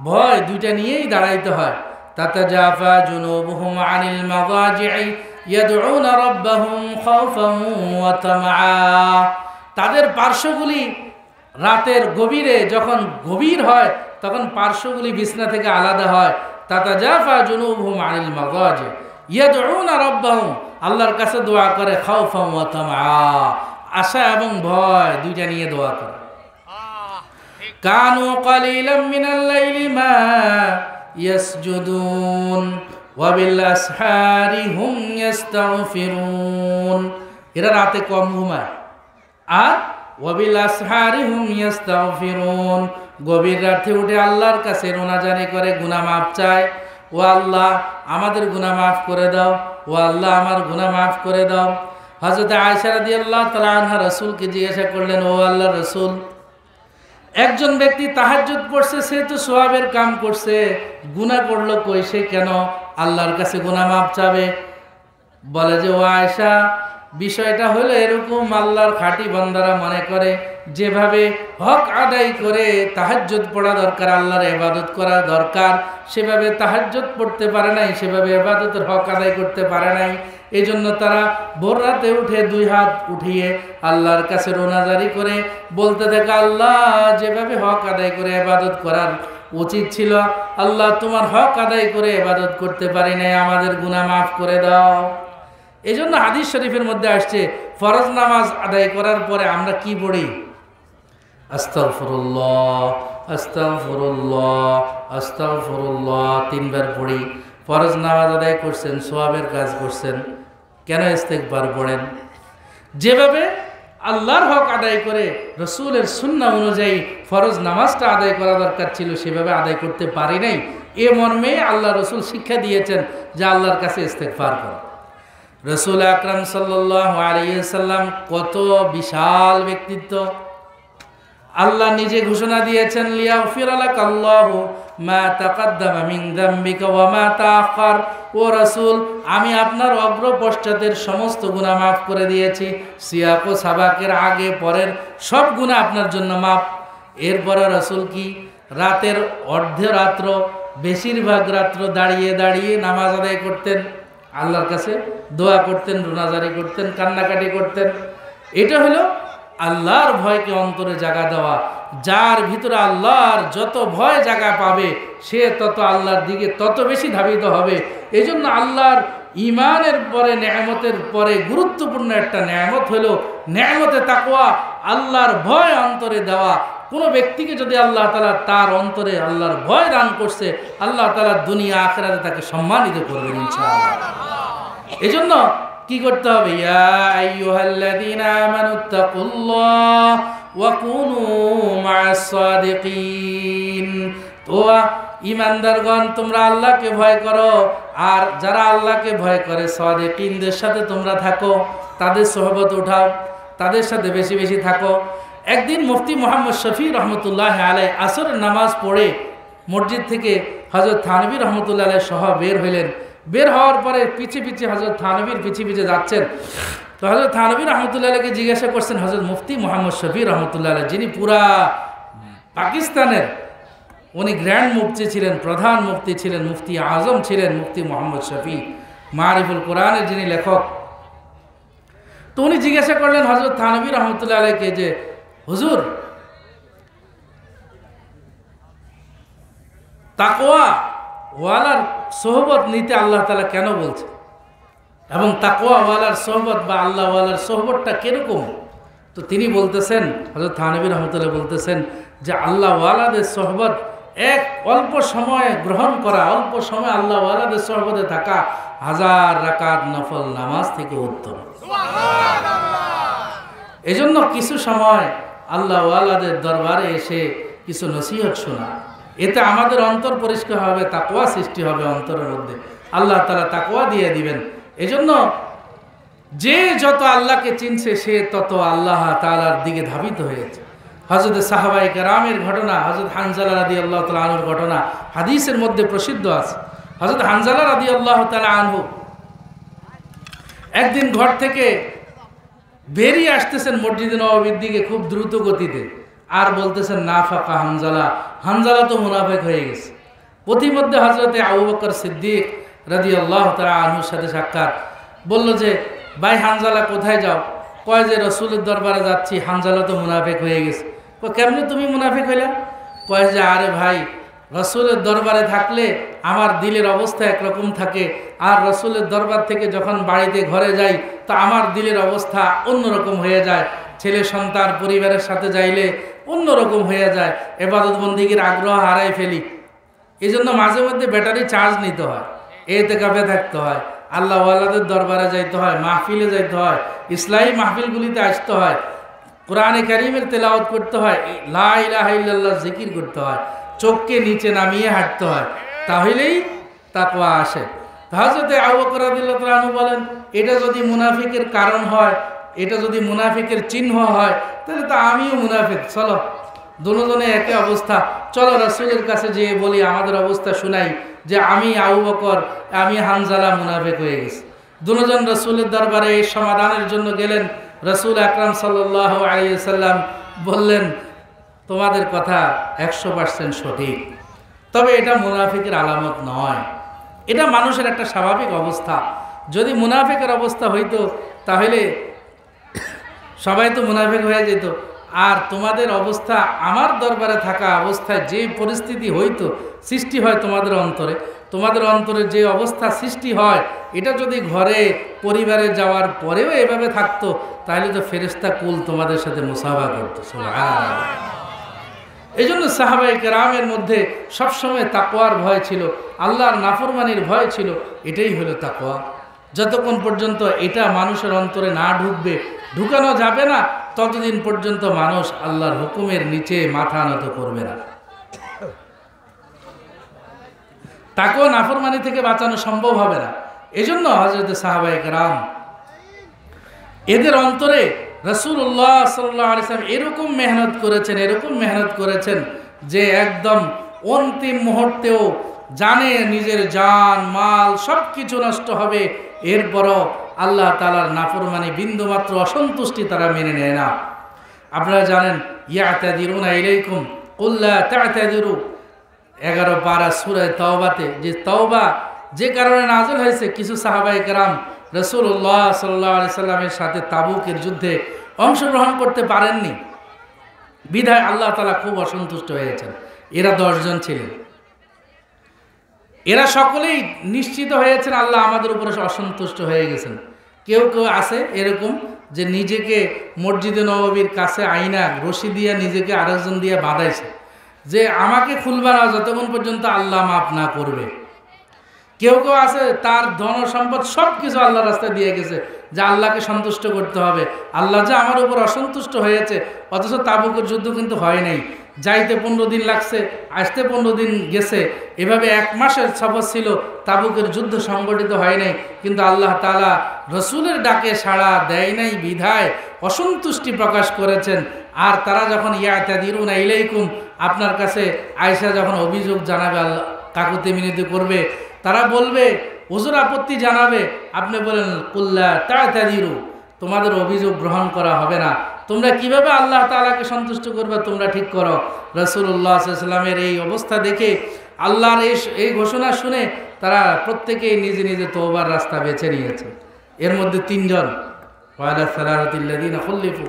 [SPEAKER 1] ভয় দুইটা নিয়েই দাঁড়াইতে হয়। তাতাজাফা জুনুবুহুম আনিল মাযাজি'i ইয়াদউনা রাব্বাহুম খাওফান ওয়া তামআ, তাদের পার্শ্বগুলি রাতের গভীরে যখন গভীর হয় তখন পার্শ্বগুলি বিছনা থেকে আলাদা হয়। তাতাজাফা জুনুবুহুম আনিল মাযাজি' ইয়াদউনা রাব্বাহুম, আল্লাহর কাছে দোয়া করে খাওফান ওয়া তামআ, আশা এবং ভয় দুইটা নিয়ে দোয়া করে। কানু কালিলাম মিনাল লাইলি মা ইয়াসজুদুন ওয়া বিল আসহারি হুম ইস্তাগফিরুন, এরা রাতে কম ঘুমায় আর ওয়া বিল আসহারি হুম ইস্তাগফিরুন, গভীর রাতে উঠে আল্লাহর কাছে রোনাজানি করে, গুনাহ মাফ চায়। ও আল্লাহ আমাদের গুনাহ মাফ করে দাও, ও আল্লাহ আমার গুনাহ মাফ করে দাও। হযরত আয়েশা রাদিয়াল্লাহু তাআলা আনহা রাসূলকে জিজ্ঞাসা করলেন, ও আল্লাহর রাসূল, একজন ব্যক্তি তাহাজ্জুদ পড়ছে, সে তো সওয়াবের কাম করছে, গুনাহ করলো কই, সে কেন আল্লাহর কাছে গুনাহ মাফ চাবে? বলে যে, ও আয়েশা, বিষয়টা হলো এরকম, আল্লাহর খাঁটি বান্দারা মনে করে যেভাবে হক আদায় করে তাহাজ্জুদ পড়া দরকার, আল্লাহর ইবাদত করা দরকার, সেভাবে তাহাজ্জুদ পড়তে পারে নাই, সেভাবে ইবাদতের হক আদায় করতে পারে নাই। এই জন্য তারা ভোর রাতে উঠে দুই হাত উঠিয়ে আল্লাহর কাছে রোনাজারি করে বলতে থাকে, আল্লাহ যেভাবে হক আদায় করে ইবাদত করার উচিত ছিল, আল্লাহ তোমার হক আদায় করে ইবাদত করতে পারি নাই, আমাদের গুনাহ মাফ করে দাও। এই জন্য হাদিস শরীফের মধ্যে আসছে, ফরজ নামাজ আদায় করার পরে আমরা কি পড়ি? আস্তাগফিরুল্লাহ আস্তাগফিরুল্লাহ আস্তাগফিরুল্লাহ, তিনবার পড়ি। ফরজ নামাজ আদায় করছেন, সওয়াবের কাজ করছেন, কেন ইস্তেগফার পড়েন? যেভাবে আল্লাহর হক আদায় করে রসুলের সুন্নাহ অনুযায়ী ফরজ নামাজটা আদায় করা দরকার ছিল, সেভাবে আদায় করতে পারি নাই, এ মর্মে আল্লাহ রসুল শিক্ষা দিয়েছেন যে আল্লাহর কাছে ইস্তেগফার করো। রসুল আকরাম সাল্লাল্লাহু আলাইহি সাল্লাম কত বিশাল ব্যক্তিত্ব, আল্লাহ নিজে ঘোষণা দিয়েছেন, লিয়াগফির লাকাল্লাহু মা তাকাদ্দামা মিন যামবিকা ওয়া মা তাআখার, ও রাসূল আমি আপনার অগ্র পশ্চাতের সমস্ত গুনাহ মাফ করে দিয়েছি, সিয়াক ও সাবাকের আগে পরের সব গুনাহ আপনার জন্য মাফ। এরপরে রাসূল কি রাতের অর্ধরাত্র, বেশিরভাগ রাত্র দাঁড়িয়ে দাঁড়িয়ে নামাজ আদায় করতেন, আল্লাহর কাছে দোয়া করতেন, রোনাজারি করতেন, কান্নাকাটি করতেন। এটা হলো আল্লাহর ভয়কে অন্তরে জাগা দেওয়া। যার ভিতরে আল্লাহর যত ভয় জায়গা পাবে, সে তত আল্লাহর দিকে তত বেশি ধাবিত হবে। এই জন্য আল্লাহর ইমানের পরে, নেয়ামতের পরে গুরুত্বপূর্ণ একটা নেয়ামত হলো নেয়ামতে তাকওয়া, আল্লাহর ভয় অন্তরে দেওয়া। কোনো ব্যক্তিকে যদি আল্লাহ তাআলা তার অন্তরে আল্লাহর ভয় দান করছে, আল্লাহ তাআলা দুনিয়া আখিরাতে তাকে সম্মানিত করবেন ইনশাআল্লাহ। এই জন্য কি করতে হবে? ইয়া আইয়ুহাল্লাযীনা আমানুত্তাকুল্লাহ ওয়া কুনু মা'আস সাদিকিন, তো ঈমানদারগণ তোমরা আল্লাহকে ভয় করো, আর যারা আল্লাহকে ভয় করে সাদিকিনদের সাথে তোমরা থাকো, তাদের সোহবত উঠাও, তাদের সাথে বেশি বেশি থাকো। একদিন মুফতি মুহাম্মদ শফি রহমতুল্লাহ আলাইহি আসরের নামাজ পড়ে মসজিদ থেকে হযরত থানভী রহমতুল্লাহ আলাইহি সহ বের হইলেন। বের হওয়ার পরে পিছে পিছে হযরত থানভীর পিছে পিছে যাচ্ছেন। তো হযরত থানভী রহমতুল্লাহ আলাইহিকে জিজ্ঞাসা করছেন হযরত মুফতি মুহাম্মদ শফি রহমতুল্লাহ আলাইহি, যিনি পুরা পাকিস্তানের উনি গ্র্যান্ড মুফতি ছিলেন, প্রধান মুফতি ছিলেন, মুফতি আজম ছিলেন মুফতি মুহাম্মদ শফি, মারিফুল কোরআনের যিনি লেখক। তো উনি জিজ্ঞাসা করলেন হযরত থানভী রহমতুল্লাহ আলাইহিকে যে, হুজুর তাকওয়া ওয়ালার সোহবত নিতে আল্লাহ তাআলা কেন বলছে, এবং তাকওয়া ওয়ালার সোহবত বা আল্লাহ ওয়ালার সোহবতটা কিরকম? তো তিনি বলতেছেন, হযরত থানভী রহমতুল্লাহ বলতেছেন যে আল্লাহ ওয়ালাদের সোহবত এক অল্প সময় গ্রহণ করা, অল্প সময় আল্লাহ ওয়ালাদের সোহবতে থাকা 1000 রাকাত নফল নামাজ থেকে উত্তম। এজন্য কিছু সময় আল্লাহ ওয়ালাদের দরবারে এসে কিছু নসিহত শোনা, এতে আমাদের অন্তর পরিষ্কার হবে, তাকওয়া সৃষ্টি হবে অন্তরের মধ্যে, আল্লাহ তাআলা তাকওয়া দিয়ে দিবেন। এজন্য যে যত আল্লাহকে চিনছে সে তত আল্লাহ তাআলার দিকে ধাবিত হয়েছে। হযরত সাহাবায়ে কেরামের ঘটনা, হযরত হানজালা রাদিয়াল্লাহু তাআলা আনহুর ঘটনা হাদিসের মধ্যে প্রসিদ্ধ আছে। হযরত হানজালা রাদিয়াল্লাহু তাআলা আনহু একদিন ঘর থেকে বেরিয়ে আসতেছেন মসজিদে নববীর দিকে খুব দ্রুত গতিতে, আর বলতেছেন নাফাকা হানজালা, হানজালা তো মুনাফিক হয়ে গেছে। পথিমধ্যে হযরতে আবু বকর সিদ্দিক রাদিয়াল্লাহু তাআলা আনহুর সাথে সাক্ষাৎ। বলল যে ভাই হানজালা কোথায় যাও? কয় যে রাসূলের দরবারে যাচ্ছি, হানজালা তো মুনাফিক হয়ে গেছে। কয় কেমনে তুমি মুনাফিক হইলা? কয় যে আরে ভাই, রাসূলের দরবারে থাকলে আমার দিলের অবস্থা একরকম থাকে, আর রাসূলের দরবার থেকে যখন বাড়িতে ঘরে যাই তো আমার দিলের অবস্থা অন্যরকম হয়ে যায়। ছেলে সন্তান পরিবারের সাথে যাইলে অন্যরকম হয়ে যায়, ইবাদত বন্দেগীর আগ্রহ হারাই ফেলি। এই জন্য মাঝে মধ্যে ব্যাটারি চার্জ নিতে হয়, ইতিকাফে থাকতে হয়, আল্লাহ ওয়ালাদের দরবারে যাইতে হয়, মাহফিলে যাইতে হয়, ইসলামী মাহফিলগুলিতে আসতে হয়, কোরআনে কারীমের তেলাওয়াত করতে হয়, লা ইলাহা ইল্লাল্লাহ জিকির করতে হয়, চোখকে নিচে নামিয়ে হাঁটতে হয়, তাহলেই তাকওয়া আসে। হযরতে আবু বকর রাদিয়াল্লাহু তাআলা আনহু বলেন, এটা যদি মুনাফিকের কারণ হয়, এটা যদি মুনাফিকের চিহ্ন হয়, তাহলে তো আমিও মুনাফিক। চলো দুজনে একই অবস্থা, চলো রাসূলের কাছে যেয়ে বলি, আমাদের অবস্থা শুনাই যে আমি আবু বকর, আমি হানজালা মুনাফিক হয়ে গেছি। দুজন রাসূলের দরবারে এই সমাধানের জন্য গেলেন। রাসূল আকরাম সাল্লাল্লাহু আলাইহি ওয়াসাল্লাম বললেন, তোমাদের কথা 100% সঠিক, তবে এটা মুনাফিকের আলামত নয়, এটা মানুষের একটা স্বাভাবিক অবস্থা। যদি মুনাফিকের অবস্থা হইতো তাহলে সবাই তো মুনাফিক হয়ে যেত। আর তোমাদের অবস্থা, আমার দরবারে থাকা অবস্থায় যে পরিস্থিতি হইতো, সৃষ্টি হয় তোমাদের অন্তরে, তোমাদের অন্তরে যে অবস্থা সৃষ্টি হয়, এটা যদি ঘরে পরিবারে যাওয়ার পরেও এভাবে থাকতো, তাহলে তো ফেরেশতা কুল তোমাদের সাথে মুসাফা করতো। সুবহানাল্লাহ। এই জন্য সাহাবায়ে কেরামের মধ্যে সবসময় তাকওয়ার ভয় ছিল, আল্লাহর নাফরমানির ভয় ছিল। এটাই হলো তাকওয়া। যতক্ষণ পর্যন্ত এটা মানুষের অন্তরে না ঢুকবে, ঢুকানো যাবে না, ততদিন পর্যন্ত মানুষ আল্লাহর হুকুমের নিচে মাথা নত করবে না। তাকেও নাফরমানি থেকে বাঁচানো সম্ভব হবে না। এজন্য হযরত সাহাবায়ে কেরাম এদের অন্তরে রাসূলুল্লাহ সাল্লাল্লাহু আলাইহি ওয়াসাল্লাম এরকম মেহনত করেছেন যে একদম অন্তিম মুহূর্তেও জানে নিজের জান মাল সব কিছু নষ্ট হবে, এরপরও আল্লাহ তাআলার নাফরমানি বিন্দুমাত্র অসন্তুষ্টি তারা মেনে নেয় না। আপনারা জানেন, ইয়াতাদিরুনা ইলাইকুম কুল লা তা'তাদিরু 11 পারা সূরা তাওবাতে যে তওবা যে কারণে নাযিল হয়েছে, কিছু সাহাবায়ে কেরাম রাসূলুল্লাহ সাল্লাল্লাহু আলাইহি সাল্লামের সাথে তাবুকের যুদ্ধে অংশগ্রহণ করতে পারেননি, বিধায় আল্লাহ তাআলা খুব অসন্তুষ্ট হয়েছেন। এরা 10 জন ছিলেন। এরা সকলেই নিশ্চিত হয়েছেন আল্লাহ আমাদের উপরে অসন্তুষ্ট হয়ে গেছেন। কেউ কেউ আছে এরকম যে নিজেকে মসজিদে নববীর কাছে আইনা রশি দিয়ে নিজেকে আরেকজন দিয়ে বাঁধাইছে যে আমাকে খুলবা না যতক্ষণ পর্যন্ত আল্লাহ মাফ না করবে। কেউ কেউ আছে তার ধন সম্পদ সব কিছু আল্লাহর রাস্তায় দিয়ে গেছে যে আল্লাহকে সন্তুষ্ট করতে হবে, আল্লাহ যে আমার উপর অসন্তুষ্ট হয়েছে। অথচ তাবুকের যুদ্ধ কিন্তু হয় নাই, যাইতে 15 দিন লাগছে, আসতে 15 দিন গেছে, এভাবে 1 মাসের সফর ছিল, তাবুকের যুদ্ধ সংগঠিত হয় নাই। কিন্তু আল্লাহ তাআলা রসুলের ডাকে সাড়া দেয় নাই বিধায় অসন্তুষ্টি প্রকাশ করেছেন। আর তারা যখন ইয়াতাদিরুনা ইলাইকুম, আপনার কাছে আয়েশা যখন অভিযোগ জানাবে, আল্লাহ কাকুতি মিনতি করবে, তারা বলবে হুজুর আপত্তি জানাবে, আপনি বলেন কুল্লা তা'তাদিরু, তোমাদের অভিযোগ গ্রহণ করা হবে না। তোমরা কিভাবে আল্লাহ তাআলাকে সন্তুষ্ট করবে তোমরা ঠিক করো। রাসূলুল্লাহ সাল্লাল্লাহু আলাইহি ওয়াসাল্লামের এই অবস্থা দেখে, আল্লাহর এই ঘোষণা শুনে তারা প্রত্যেকেই নিজে নিজে তওবার রাস্তা বেছে নিয়েছে। এর মধ্যে 3 জন ওয়ালা সালাতিল্লাযিনা খুল্লিফু,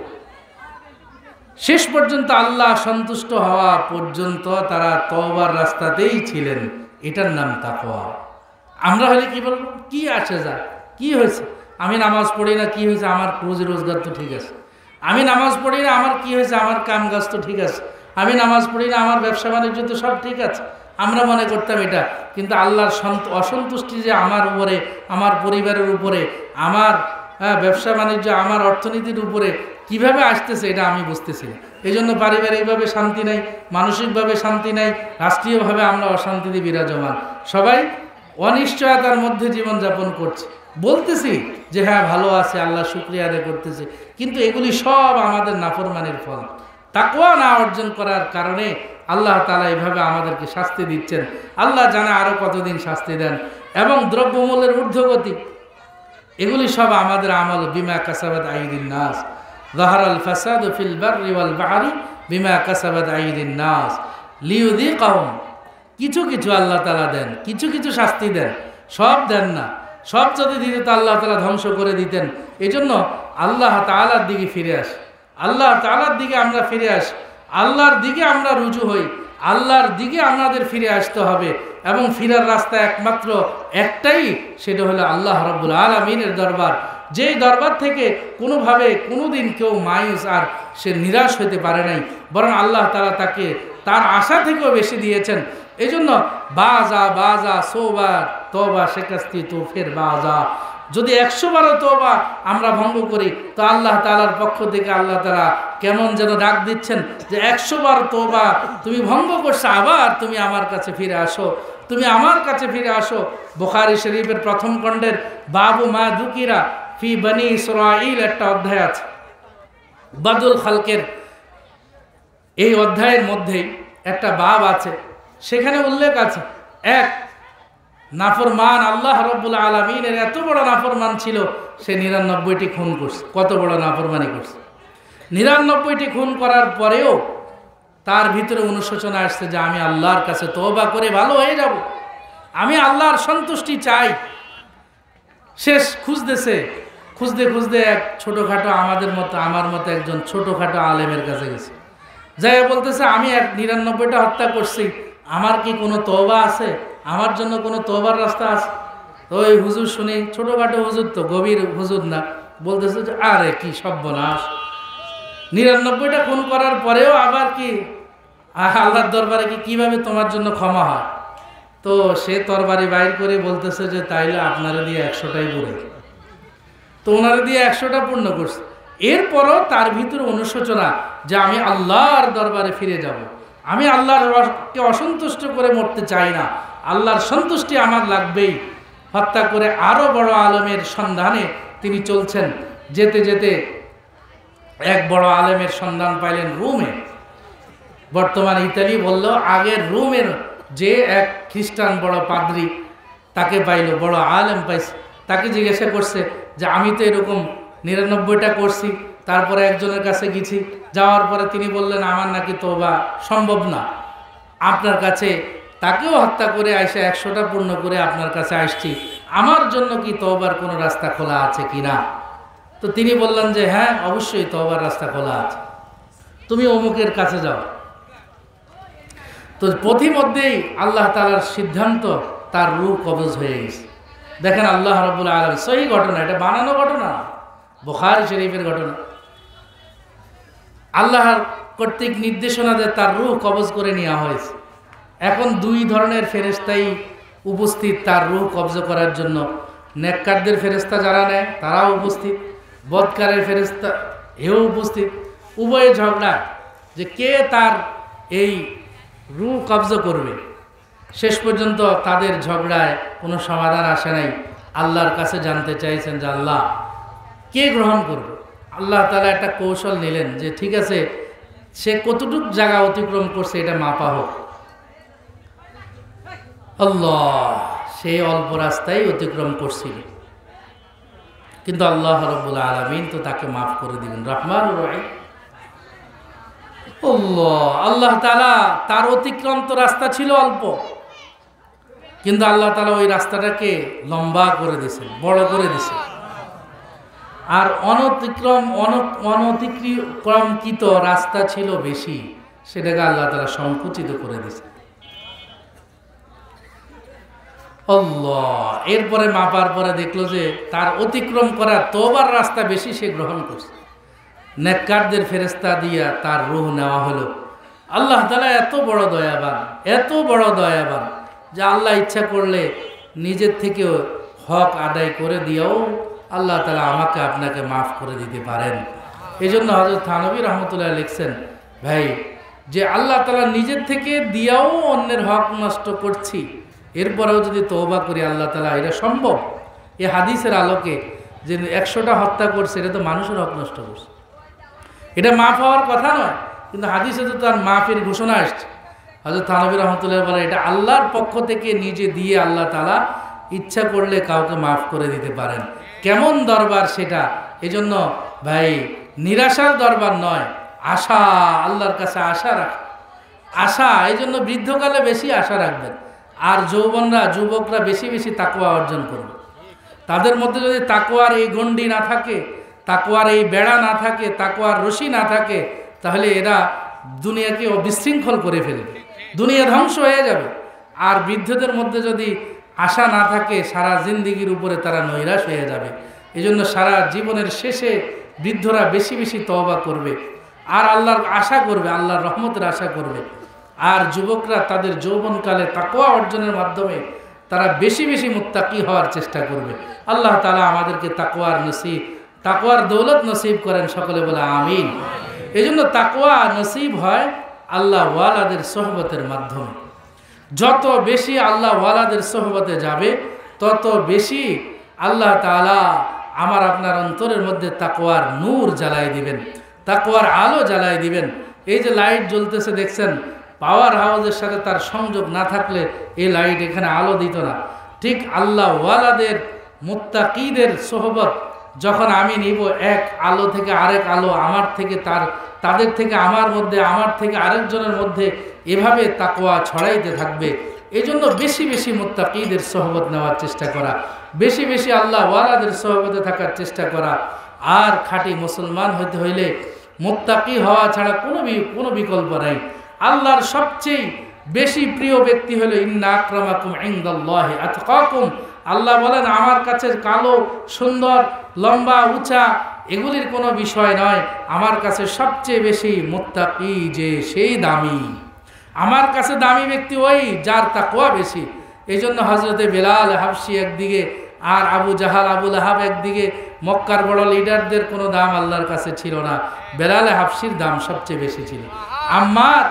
[SPEAKER 1] শেষ পর্যন্ত আল্লাহ সন্তুষ্ট হওয়া পর্যন্ত তারা তওবার রাস্তাতেই ছিলেন। এটার নাম তাকওয়া। আমরা হলে কি বলবো, কি আসে যায়, কি হয়েছে, আমি নামাজ পড়ি না, কি হয়েছে, আমার রুজি রোজগার তো ঠিক আছে। আমি নামাজ পড়ি না, আমার কি হয়েছে, আমার কাম কাজ তো ঠিক আছে। আমি নামাজ পড়ি না, আমার ব্যবসা বাণিজ্য তো সব ঠিক আছে। আমরা মনে করতাম এটা, কিন্তু আল্লাহর অসন্তুষ্টি যে আমার উপরে, আমার পরিবারের উপরে, আমার ব্যবসা বাণিজ্য, আমার অর্থনীতির উপরে কিভাবে আসতেছে এটা আমি বুঝতেছি না। এই জন্য পারিবারিকভাবে শান্তি নাই, মানসিকভাবে শান্তি নাই, রাষ্ট্রীয়ভাবে আমরা অশান্তিতে বিরাজমান, সবাই অনিশ্চয়তার মধ্যে জীবনযাপন করছে। বলতেছি যে হ্যাঁ ভালো আছে, আল্লাহ শুকরিয়া আদায় করতেছে, কিন্তু এগুলি সব আমাদের নাফরমানির ফল। তাকওয়া না অর্জন করার কারণে আল্লাহ তাআলা এভাবে আমাদেরকে শাস্তি দিচ্ছেন। আল্লাহ জানে আরো কতদিন শাস্তি দেন। এবং দ্রব্যমূল্যের ঊর্ধ্বগতি, এগুলি সব আমাদের আমল। বিমা কাসাবাত আইদিন নাস যাহারাল ফাসাদু ফিল বাররি ওয়াল বাহরি বিমা কাসাবাত আইদিন নাস লিইউযিকাহুম। কিছু কিছু আল্লাহ তাআলা দেন, কিছু কিছু শাস্তি দেন, সব দেন না। সব যদি দিতে তো আল্লাহ তাআলা ধ্বংস করে দিতেন। এই জন্য আল্লাহ তাআলার দিকে ফিরে আসি, আল্লাহ তাআলার দিকে আমরা ফিরে আসি, আল্লাহর দিকে আমরা রুজু হই, আল্লাহর দিকে আমাদের ফিরে আসতে হবে। এবং ফিরার রাস্তা একমাত্র একটাই, সেটা হলো আল্লাহ রাব্বুল আলামিনের দরবার। যেই দরবার থেকে কোনোভাবে কোনোদিন কেউ মায়ুস আর সে নিরাশ হতে পারে নাই, বরং আল্লাহ তাআলা তাকে তার আশা থেকেও বেশি দিয়েছেন। এই জন্য বাজা বাজা সোবার তওবা শেকাস্তি তো ফের বাজা, যদি 100 বারও তওবা আমরা ভঙ্গ করি তো আল্লাহ তাআলার পক্ষ থেকে আল্লাহ তাআলা কেমন যেন ডাক দিচ্ছেন যে 100 বার তওবা তুমি ভঙ্গ করছো, আবার তুমি আমার কাছে ফিরে আসো, তুমি আমার কাছে ফিরে আসো। বুখারী শরীফের প্রথম খণ্ডের বাবু মা যুকিরা ফি বনি ইসরাঈল একটা অধ্যায় আছে, বাদুল খালকের এই অধ্যায়ের মধ্যেই একটা বাব আছে, সেখানে উল্লেখ আছে এক নাফরমান আল্লাহ রাব্বুল আলামিনের এত বড় নাফরমান ছিল, সে 99টি খুন করছে। কত বড় নাফরমানি করছে! 99টি খুন করার পরেও তার ভিতরে অনুশোচনা আসছে যে আমি আল্লাহর কাছে তওবা করে ভালো হয়ে যাব, আমি আল্লাহর সন্তুষ্টি চাই। শেষ খুঁজতেছে, খুঁজতে খুঁজতে এক ছোটোখাটো আমার মতো একজন ছোটোখাটো আলেমের কাছে গেছে, যাই বলতেছে আমি 99টা হত্যা করছি, আমার কি কোনো তওবা আছে? আমার জন্য কোনো তওবার রাস্তা আছে? তো ওই হুজুর শুনি, ছোটোখাটো হুজুর তো, গভীর হুজুর না, বলতেছে যে আরে কি সর্বনাশ, 99টা খুন করার পরেও আবার কি আল্লাহর দরবারে কি কিভাবে তোমার জন্য ক্ষমা হয়? তো সে তরবারি বাইর করে বলতেছে যে তাইলে আপনারা দিয়ে 100টাই পুরে, তো ওনারা দিয়ে 100টা পূর্ণ করছে। এরপরও তার ভিতরে অনুশোচনা যে আমি আল্লাহর দরবারে ফিরে যাব, আমি আল্লাহরকে অসন্তুষ্ট করে মরতে চাই না, আল্লাহর সন্তুষ্টি আমার লাগবেই। হত্যা করে আরো বড় আলেমের সন্ধানে তিনি চলছেন। যেতে যেতে এক বড় আলেমের সন্ধান পাইলেন রোমে, বর্তমান ইতালি বলল, আগের রোমের যে এক খ্রিস্টান বড় পাদ্রী, তাকে পাইল, বড় আলেম পাইছে। তাকে জিজ্ঞাসা করছে যে আমি তো এরকম 99টা করছি, তারপরে একজনের কাছে গেছি, যাওয়ার পরে তিনি বললেন আমার নাকি তওবা সম্ভব না, আপনার কাছে তাকেও হত্যা করে আইসা 100টা পূর্ণ করে আপনার কাছে আসছি, আমার জন্য কি তওবার কোনো রাস্তা খোলা আছে কিনা? তো তিনি বললেন যে হ্যাঁ অবশ্যই তওবার রাস্তা খোলা আছে, তুমি অমুকের কাছে যাও। তো পথিমধ্যেই আল্লাহ তাআলার সিদ্ধান্ত, তার রূহ কবজ হয়ে গেছে। দেখেন আল্লাহ রাব্বুল আলামিন, সহি ঘটনা, এটা বানানো ঘটনা, বুখারী শরীফের ঘটনা। আল্লাহর কর্তৃক নির্দেশনা দিয়ে তার রূহ কবজ করে নেওয়া হয়েছে। এখন 2 ধরনের ফেরেশতাই উপস্থিত তার রূহ কবজ করার জন্য। নেককারদের ফেরেশতা যারা নেয় তারাও উপস্থিত, বদকারের ফেরেশতা এও উপস্থিত। উভয়ে ঝগড়া যে কে তার এই রূহ কবজ করবে। শেষ পর্যন্ত তাদের ঝগড়ায় কোনো সমাধান আসে নাই। আল্লাহর কাছে জানতে চাইছেন যে আল্লাহ কে গ্রহণ করবে। আল্লাহ তাআলা একটা কৌশল নিলেন যে ঠিক আছে, সে কতটুক জায়গা অতিক্রম করছে এটা মাপা হোক। আল্লাহ সে অল্প রাস্তায় অতিক্রম করছিল, কিন্তু আল্লাহ রাব্বুল আলামিন তো তাকে মাফ করে দিলেন, রহমানুর রহিম। আল্লাহ তাআলা তার অতিক্রান্ত রাস্তা ছিল অল্প, কিন্তু আল্লাহ তাআলা ওই রাস্তাটাকে লম্বা করে দিয়েছেন, বড় করে দিয়েছেন। আর অনতিক্রমকৃত রাস্তা ছিল বেশি, সেটাকে আল্লাহ তাআলা সংকুচিত করে দিয়েছেন। আল্লাহ এরপরে মাপার পরে দেখলো যে তার অতিক্রম করা তওবার রাস্তা বেশি, সে গ্রহণ করছে। নেককারদের ফেরেশতা দিয়া তার রূহ নেওয়া হলো। আল্লাহ তাআলা এত বড় দয়াবান, এত বড় দয়াবান যে আল্লাহ ইচ্ছা করলে নিজের থেকেও হক আদায় করে দিয়েও আল্লাহ তাআলা আমাকে আপনাকে মাফ করে দিতে পারেন। এই জন্য হযরত থানভী রহমতুল্লাহ লিখছেন, ভাই যে আল্লাহ তাআলা নিজের থেকে দিয়াও অন্যের হক নষ্ট করছি, এরপরেও যদি তওবা করি আল্লাহ তাআলা, এটা সম্ভব, এই হাদিসের আলোকে যে 100টা হত্যা করছে, এটা তো মানুষের হক নষ্ট করছে, এটা মাফ হওয়ার কথা নয়। কিন্তু হাদিসে তো তার মাফের ঘোষণা আসছে। হযরত থানভী রহমতুল্লাহ বলে এটা আল্লাহর পক্ষ থেকে নিজে দিয়ে আল্লাহ তাআলা ইচ্ছা করলে কাউকে মাফ করে দিতে পারেন। কেমন দরবার সেটা! এজন্য ভাই নিরাশার দরবার নয়, আশা, আল্লাহর কাছে আশা রাখ, আশা। এই জন্য বৃদ্ধকালে বেশি আশা রাখবেন। আর যৌবনরা, যুবকরা বেশি বেশি তাকওয়া অর্জন করবে। তাদের মধ্যে যদি তাকওয়ার এই গণ্ডি না থাকে, তাকওয়ার এই বেড়া না থাকে, তাকওয়ার রশি না থাকে, তাহলে এরা দুনিয়াকে বিশৃঙ্খল করে ফেলবে, দুনিয়া ধ্বংস হয়ে যাবে। আর বৃদ্ধদের মধ্যে যদি আশা না থাকে, সারা জিন্দিগির উপরে তারা নৈরাশ হয়ে যাবে। এজন্য সারা জীবনের শেষে বৃদ্ধরা বেশি বেশি তওবা করবে আর আল্লাহর আশা করবে, আল্লাহর রহমতের আশা করবে। আর যুবকরা তাদের যৌবনকালে তাকওয়া অর্জনের মাধ্যমে তারা বেশি বেশি মুত্তাকি হওয়ার চেষ্টা করবে। আল্লাহ তাআলা আমাদেরকে তাকওয়ার নসিব, তাকওয়ার দৌলত নসিব করেন, সকলে বলে আমিন। এজন্য তাকওয়া নসিব হয় আল্লাহ ওয়ালাদের সোহবতের মাধ্যমে। যত বেশি আল্লাহ ওয়ালাদের সোহবতে যাবে, তত বেশি আল্লাহ তাআলা আমার আপনার অন্তরের মধ্যে তাকওয়ার নূর জ্বালাই দিবেন, তাকওয়ার আলো জ্বালাই দিবেন। এই যে লাইট জ্বলতেছে দেখছেন, পাওয়ার হাউসের সাথে তার সংযোগ না থাকলে এই লাইট এখানে আলো দিত না। ঠিক আল্লাহ ওয়ালাদের মুত্তাকিদের সোহবত যখন আমি নিব, এক আলো থেকে আরেক আলো, আমার থেকে তাদের থেকে আমার মধ্যে, আমার থেকে আরেকজনের মধ্যে, এভাবে তাকওয়া ছড়াইতে থাকবে। এই জন্য বেশি বেশি মুত্তাকিদের সোহবত নেওয়ার চেষ্টা করা, বেশি বেশি আল্লাহ ওয়ালাদের সোহবতে থাকার চেষ্টা করা। আর খাঁটি মুসলমান হইতে হইলে মুত্তাকি হওয়া ছাড়া কোনো বিকল্প নাই। আল্লাহর সবচেয়ে বেশি প্রিয় ব্যক্তি হলো ইন্না আকরামাকুম ইনদাল্লাহি আতকাকুম। আল্লাহ বলেন আমার কাছে কালো, সুন্দর, লম্বা, উঁচা এগুলির কোনো বিষয় নয়, আমার কাছে সবচেয়ে বেশি মুত্তাকি যে সেই দামি। আমার কাছে দামি ব্যক্তি ওই যার তাকওয়া বেশি। এই জন্য হজরতে বেলাল হাবশি একদিকে আর আবু জাহাল, আবু লাহাব একদিকে। মক্কার বড় লিডারদের কোনো দাম আল্লাহর কাছে ছিল না, বেলাল হাবশির দাম সবচেয়ে বেশি ছিল। আম্মার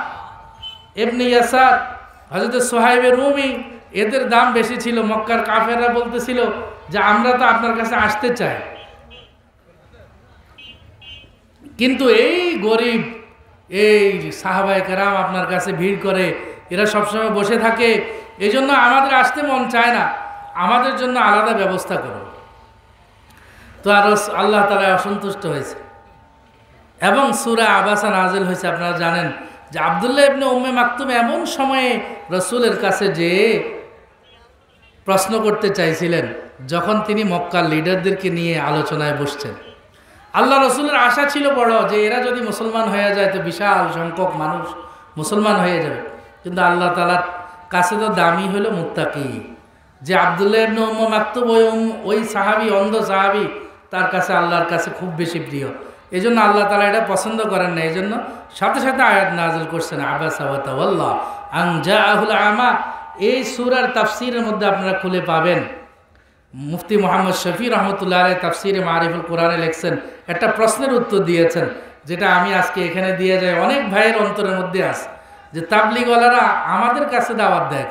[SPEAKER 1] ইবনে ইয়াসার, হযরত সুহাইবে রুমি, এদের দাম বেশি ছিল। মক্কার কাফেররা বলতেছিল যে আমরা তো আপনার কাছে আসতে চাই, কিন্তু এই গরিব এই সাহাবায়ে কেরাম আপনার কাছে ভিড় করে, এরা সবসময় বসে থাকে, এই জন্য আমাদের আসতে মন চায় না, আমাদের জন্য আলাদা ব্যবস্থা করো। তো আর আল্লাহ তাআলা অসন্তুষ্ট হয়েছে এবং সূরা আবাসা নাযিল হয়েছে। আপনারা জানেন যে আব্দুল্লাহ ইবনে উম্মে মাকতুম এমন সময়ে রাসূলের কাছে যে প্রশ্ন করতে চাইছিলেন, যখন তিনি মক্কার লিডারদেরকে নিয়ে আলোচনায় বসছেন। আল্লাহ রসুলের আশা ছিল বড় যে এরা যদি মুসলমান হয়ে যায় তো বিশাল সংখ্যক মানুষ মুসলমান হয়ে যাবে। কিন্তু আল্লাহ তাআলার কাছে তো দামি হলো মুত্তাকি। যে আব্দুল্লাহ ইবনে উম্মে মাকতুম ওই সাহাবী, অন্ধ সাহাবী, তার কাছে আল্লাহর কাছে খুব বেশি প্রিয়। এই জন্য আল্লাহ তাআলা এটা পছন্দ করেন না। এই জন্য সাথে সাথে আয়াত নাযিল করছেন আবাসা ওয়া তাওয়াল্লা আন জাআহুল আমা। এই সূরার তাফসীরের মধ্যে আপনারা খুলে পাবেন, মুফতি মুহাম্মদ শফি রহমতুল্লাহ আলাইহি তাফসীরে মারিফুল কোরআনে লিখছেন, একটা প্রশ্নের উত্তর দিয়েছেন, যেটা আমি আজকে এখানে দিয়ে যাই। অনেক ভাইয়ের অন্তরের মধ্যে আছে যে তাবলীগওয়ালারা আমাদের কাছে দাওয়াত দেয়,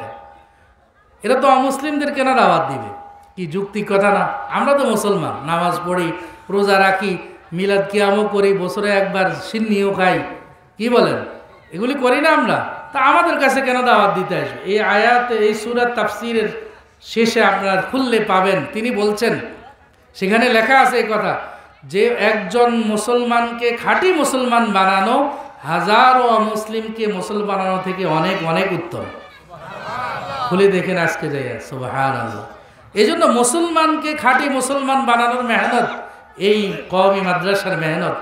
[SPEAKER 1] এরা তো অমুসলিমদের কেন দাওয়াত দিবে? কি যুক্তি কথা না? আমরা তো মুসলমান, নামাজ পড়ি, রোজা রাখি, মিলাদ কিয়ামও করি, বছরে একবার সিন্নিও খাই, কি বলেন? এগুলি করি না আমরা? তা আমাদের কাছে কেন দাওয়াত দিতে আসবে? এই আয়াত, এই সূরার তাফসীরের শেষে আপনারা খুললে পাবেন, তিনি বলছেন, সেখানে লেখা আছে এই কথা যে একজন মুসলমানকে খাঁটি মুসলমান বানানো হাজারো অমুসলিমকে মুসলমান বানানো থেকে অনেক অনেক উত্তম। খুলে দেখেন আজকে যাইয়া, সুবহানাল্লাহ। এই জন্য মুসলমানকে খাঁটি মুসলমান বানানোর মেহনত এই কওমি মাদ্রাসার মেহনত,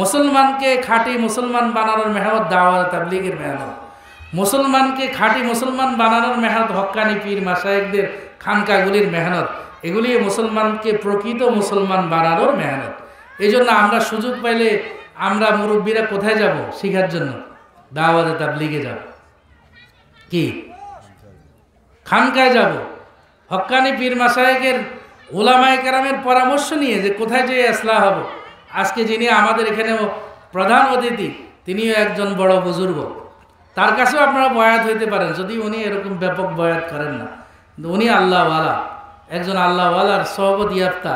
[SPEAKER 1] মুসলমানকে খাঁটি মুসলমান বানানোর মেহনত দাওয়াত তাবলীগের মেহনত, মুসলমানকে খাঁটি মুসলমান বানানোর মেহনত হক্কানি পীর মাশায়েখদের খানকাগুলির মেহনত, এগুলি মুসলমানকে প্রকৃত মুসলমান বানানোর মেহনত। এই জন্য আমরা সুযোগ পাইলে আমরা মুরব্বীরা কোথায় যাব শিখার জন্য? দাওয়াতে তাবলীগে যাব, কি খানকায় যাব, হক্কানি পীর মাশায়েখের উলামায়ে কেরামের পরামর্শ নিয়ে যে কোথায় যেয়ে ইসলাহ হব। আজকে যিনি আমাদের এখানে প্রধান অতিথি, তিনিও একজন বড় বুজুর্গ, তার কাছেও আপনারা বয়াত হইতে পারেন, যদি উনি এরকম ব্যাপক বয়াত করেন না, কিন্তু উনি আল্লাহওয়ালা একজন আল্লাহওয়ালার সহবত ইয়াফতা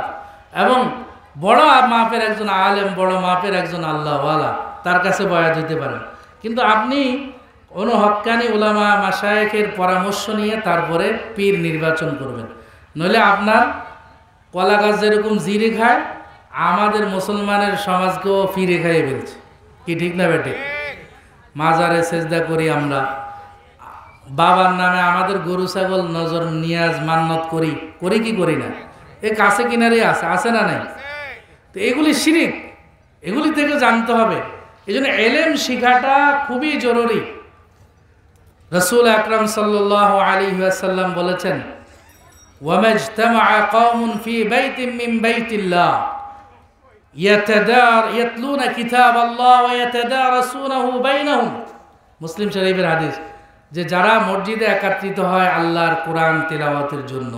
[SPEAKER 1] এবং বড় মাপের একজন আলেম, বড় মাপের একজন আল্লাহওয়ালা, তার কাছে বয়াত হতে পারেন। কিন্তু আপনি কোনো হক্কানি উলামা মাশায়েখের পরামর্শ নিয়ে তারপরে পীর নির্বাচন করবেন, নইলে আপনার কলা গাছ যেরকম জিরে খায়, আমাদের মুসলমানের সমাজকেও ফিরে খাইয়ে ফেলছে। কি ঠিক না বেটে? মাজারে সেজদা করি আমরা, বাবার নামে আমাদের গরু ছাগল নজর নিয়াজ মান্নত করি, করি কি করি না? এ কাছে কিনারে আছে না নাই? তো এগুলি শিরিক, এগুলি থেকে জানতে হবে। এই জন্য এলেম শিখাটা খুবই জরুরি। রাসূল আকরাম সাল্লাল্লাহু আলাইহি ওয়াসাল্লাম বলেছেন, ওয়ামাজতামাআ কওমুন ফি বাইতিন মিন বাইতিল্লাহ ইয়াতলুনা কিতাবাল্লাহ ওয়া ইয়াতাদারাসুনাহু বাইনাহুম। মুসলিম শরীফের হাদিস, যে যারা মসজিদে একত্রিত হয় আল্লাহর কোরআন তিলাওয়াতের জন্য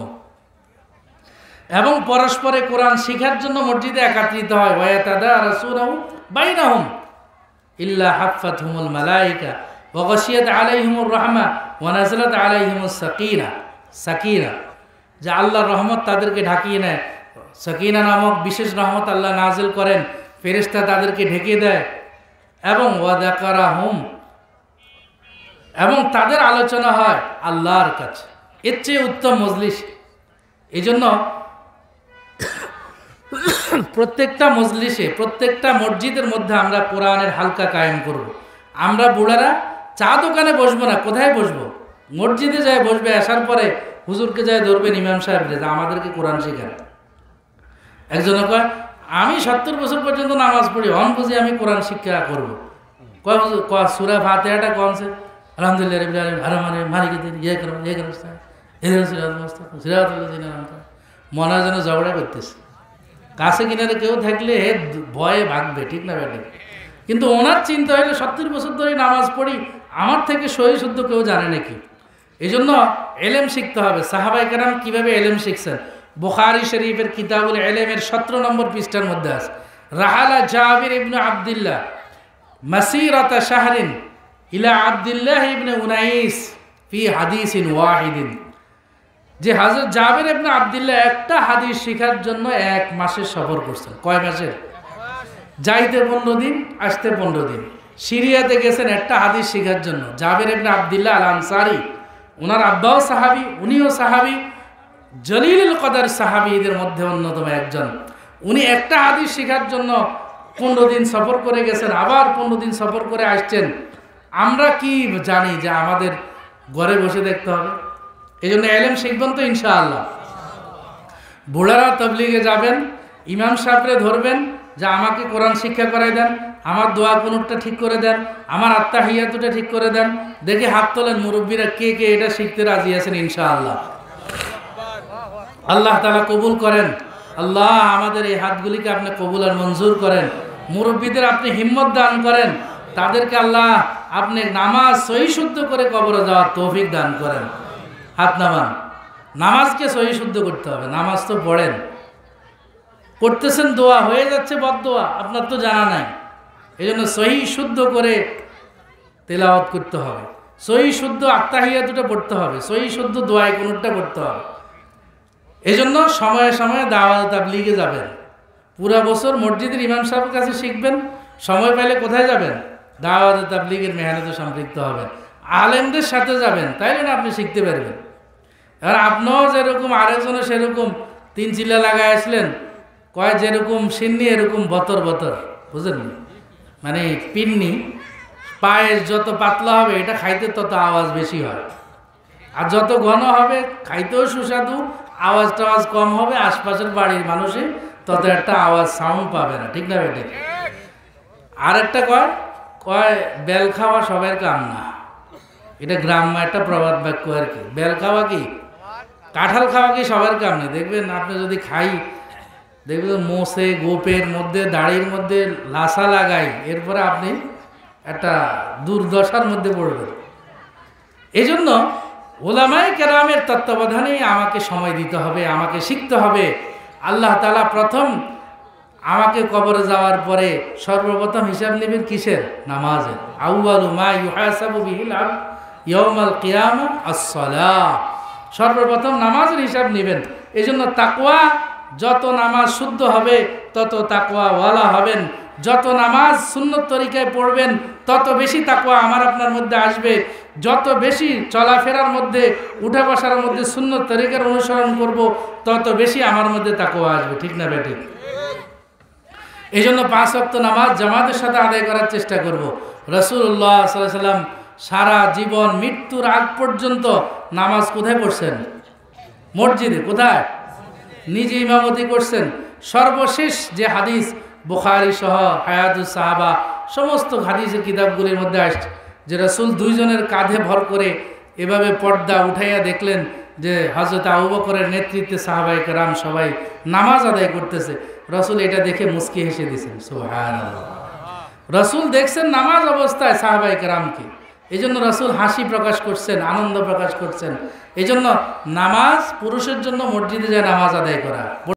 [SPEAKER 1] এবং পরস্পরে কোরআন শিখার জন্য মসজিদে একত্রিত হয়, ওয়া ইয়াতাদারাসুনাহু বাইনাহুম ইল্লা হাফাতহুমুল মালায়েকা ওয়া গাশিয়াত আলাইহিমুর রাহমা ওয়া নাযালাত আলাইহিমুস সাকিনা, যে আল্লাহর রহমত তাদেরকে ঢাকিয়ে নেয়। সাকিনা নামক বিশেষ রহমত আল্লাহ নাজিল করেন, ফেরেশতা তাদেরকে ঢেকে দেয় এবং ওয়া যাকারাহুম, এবং তাদের আলোচনা হয় আল্লাহর কাছে। এর চেয়ে উত্তম মজলিস। এই জন্য প্রত্যেকটা মজলিসে, প্রত্যেকটা মসজিদের মধ্যে আমরা কোরআনের হালকা কায়েম করব। আমরা বুড়ারা চা দোকানে বসবো না, কোথায় বসবো? মসজিদে যায় বসবে, আসার পরে হুজুরকে যায় ধরবেন, ইমাম সাহেবরে, আমাদেরকে কোরআন শেখান। একজনে কয়, আমি 70 বছর পর্যন্ত নামাজ পড়ি, হন বুঝি আমি কোরআন শিক্ষা করবো। কয় হুজুর, কয় সূরা ফাতিহাটা কোনছে? আলহামদুলিল্লাহ রাব্বিল আলামিন আর-রহমানির মালিকিদ্দিন ইয়াকা নাস্তাইন ইহদিনাস সিরাতাল মুস্তাকিম সিরাতাল লাযিনা আনআমতা আলাইহিম। মনে হয় যেন ঝগড়া করতেছে। কাছে কিনারে কেউ থাকলে ভয়ে ভাগবে, ঠিক না বেটা? কিন্তু ওনার চিন্তা হলো 70 বছর ধরে নামাজ পড়ি, আমার থেকে সহি শুদ্ধ কেউ জানে নাকি? এই জন্য এলেম শিখতে হবে। সাহাবায়ে কেরাম কীভাবে এলেম শিখছেন? বুখারী শরীফের কিতাবুল ইলমের 17 নম্বর পৃষ্ঠার মধ্যে আছে, রাহালা জাবির ইবনে আব্দুল্লাহ মাসিরাতা শাহরিন ইলা আব্দুল্লাহ ইবনে উনাইস ফি হাদিসিন ওয়াহিদিন, যে হযরত জাবির ইবনে আব্দুল্লাহ একটা হাদিস শেখার জন্য 1 মাসের সফর করছেন। কয় মাসের? যাইতে 15 দিন, আসতে 15 দিন। সিরিয়াতে গেছেন একটা হাদিস শেখার জন্য। জাবির ইবনে আব্দুল্লাহ আল আনসারী, ওনার আব্বাও সাহাবী, উনিও সাহাবী, জলিলুল কদর সাহাবীদের মধ্যে অন্যতম একজন। উনি একটা হাদিস শেখার জন্য 15 দিন সফর করে গেছেন, আবার 15 দিন সফর করে আসছেন। আমরা কি জানি যে আমাদের ঘরে বসে দেখতে হবে? এই জন্য এলেম শিখবেন তো ইনশাআল্লাহ। বুড়ারা তাবলীগে যাবেন, ইমাম সাহেবরে ধরবেন যে আমাকে কোরআন শিক্ষা করাই দেন, আমার দোয়া কুনুতটা ঠিক করে দেন, আমার আত্তাহিয়াতুটা ঠিক করে দেন। দেখে হাত তোলেন মুরব্বীরা, কে কে এটা শিখতে রাজি আছেন ইনশাআল্লাহ। আল্লাহ তাআলা কবুল করেন। আল্লাহ আমাদের এই হাতগুলিকে আপনি কবুল আর মঞ্জুর করেন। মুরব্বীদের আপনি হিম্মত দান করেন, তাদেরকে আল্লাহ আপনি নামাজ সহি শুদ্ধ করে কবরে যাওয়ার তৌফিক দান করেন। হাত নামান। নামাজকে সহি শুদ্ধ করতে হবে। নামাজ তো পড়েন, করতেছেন, দোয়া হয়ে যাচ্ছে বদদোয়া, আপনার তো জানা নাই। এই জন্য সহি শুদ্ধ করে তেলাওয়াত করতে হবে, সহি শুদ্ধ আত্তাহিয়াতুটা পড়তে হবে, সহি শুদ্ধ দোয়ায়ে কুনুতটা পড়তে হবে। এই জন্য সময়ে সময়ে দাওয়াত তাবলীগে যাবেন। পুরা বছর মসজিদের ইমাম সাহেবের কাছে শিখবেন, সময় পেলে কোথায় যাবেন? দাওয়াত তাবলীগের মেহনতে সম্পৃক্ত হবেন, আলেমদের সাথে যাবেন, তাইলে না আপনি শিখতে পারবেন। এবার আপনিও যেরকম আরেকজনও সেরকম 3 চিল্লা লাগায় আসলেন, কয় যেরকম সিন্নি এরকম বতর বতর, বুঝলেন? মানে পিন্নি পায়ের যত পাতলা হবে এটা খাইতে তত আওয়াজ বেশি হয়, আর যত ঘন হবে খাইতেও সুস্বাদু, আওয়াজ টাওয়াজ কম হবে, আশপাশের বাড়ির মানুষে তত একটা আওয়াজ সাউন্ড পাবে না, ঠিক না বেটে? আর একটা কয় কয় বেল খাওয়া সবার কাম না, এটা গ্রাম্য একটা প্রবাদ বাক্য আর কি। বেল খাওয়া কি, কাঁঠাল খাওয়া কি সবার কাম নেই? দেখবেন আপনি যদি খাই, দেখবেন মোষে গোপের মধ্যে দাড়ির মধ্যে লাসা লাগাই, এরপরে আপনি একটা দুর্দশার মধ্যে পড়বেন। এই জন্য ওলামায়ে কেরামের তত্ত্বাবধানে আমাকে সময় দিতে হবে, আমাকে শিখতে হবে। আল্লাহ তাআলা প্রথম আমাকে কবরে যাওয়ার পরে সর্বপ্রথম হিসাব নেবেন কিসের? নামাজের। আউয়ালু মা ইউহাসাবু বিহিল আবদ ইয়াউমাল কিয়ামা আস-সালাহ। সর্বপ্রথম নামাজের হিসাব নেবেন। এই জন্য তাকওয়া, যত নামাজ শুদ্ধ হবে তত তাকওয়াওয়ালা হবেন। যত নামাজ সুন্নত তরিকায় পড়বেন তত বেশি তাকওয়া আমার আপনার মধ্যে আসবে। যত বেশি চলাফেরার মধ্যে, উঠা বসার মধ্যে সুন্নত তরিকার অনুসরণ করব, তত বেশি আমার মধ্যে তাকওয়া আসবে। ঠিক না বেটি? এই জন্য 5 ওয়াক্ত নামাজ জামাতের সাথে আদায় করার চেষ্টা করব। রাসূলুল্লাহ সাল্লাল্লাহু আলাইহি ওয়াসাল্লাম সারা জীবন মৃত্যুর আগ পর্যন্ত নামাজ কোথায় পড়ছেন? মসজিদে। কোথায়? নিজে ইমামতি করছেন। সর্বশেষ যে হাদিস বুখারী সহ হায়াতুস সাহাবা সমস্ত হাদিসের কিতাবগুলির মধ্যে আসছে যে রাসূল 2 জনের কাঁধে ভর করে এভাবে পর্দা উঠাইয়া দেখলেন যে হযরত আবু বকরের নেতৃত্বে সাহাবায়ে কেরাম সবাই নামাজ আদায় করতেছে। রাসূল এটা দেখে মুস্কি হেসে দিয়েছেন। সুবহানাল্লাহ। রাসূল দেখছেন নামাজ অবস্থায় সাহাবায়ে কেরামকে, এই জন্য রাসূল হাসি প্রকাশ করছেন, আনন্দ প্রকাশ করছেন। এই জন্য নামাজ পুরুষের জন্য মসজিদে যায় নামাজ আদায় করা।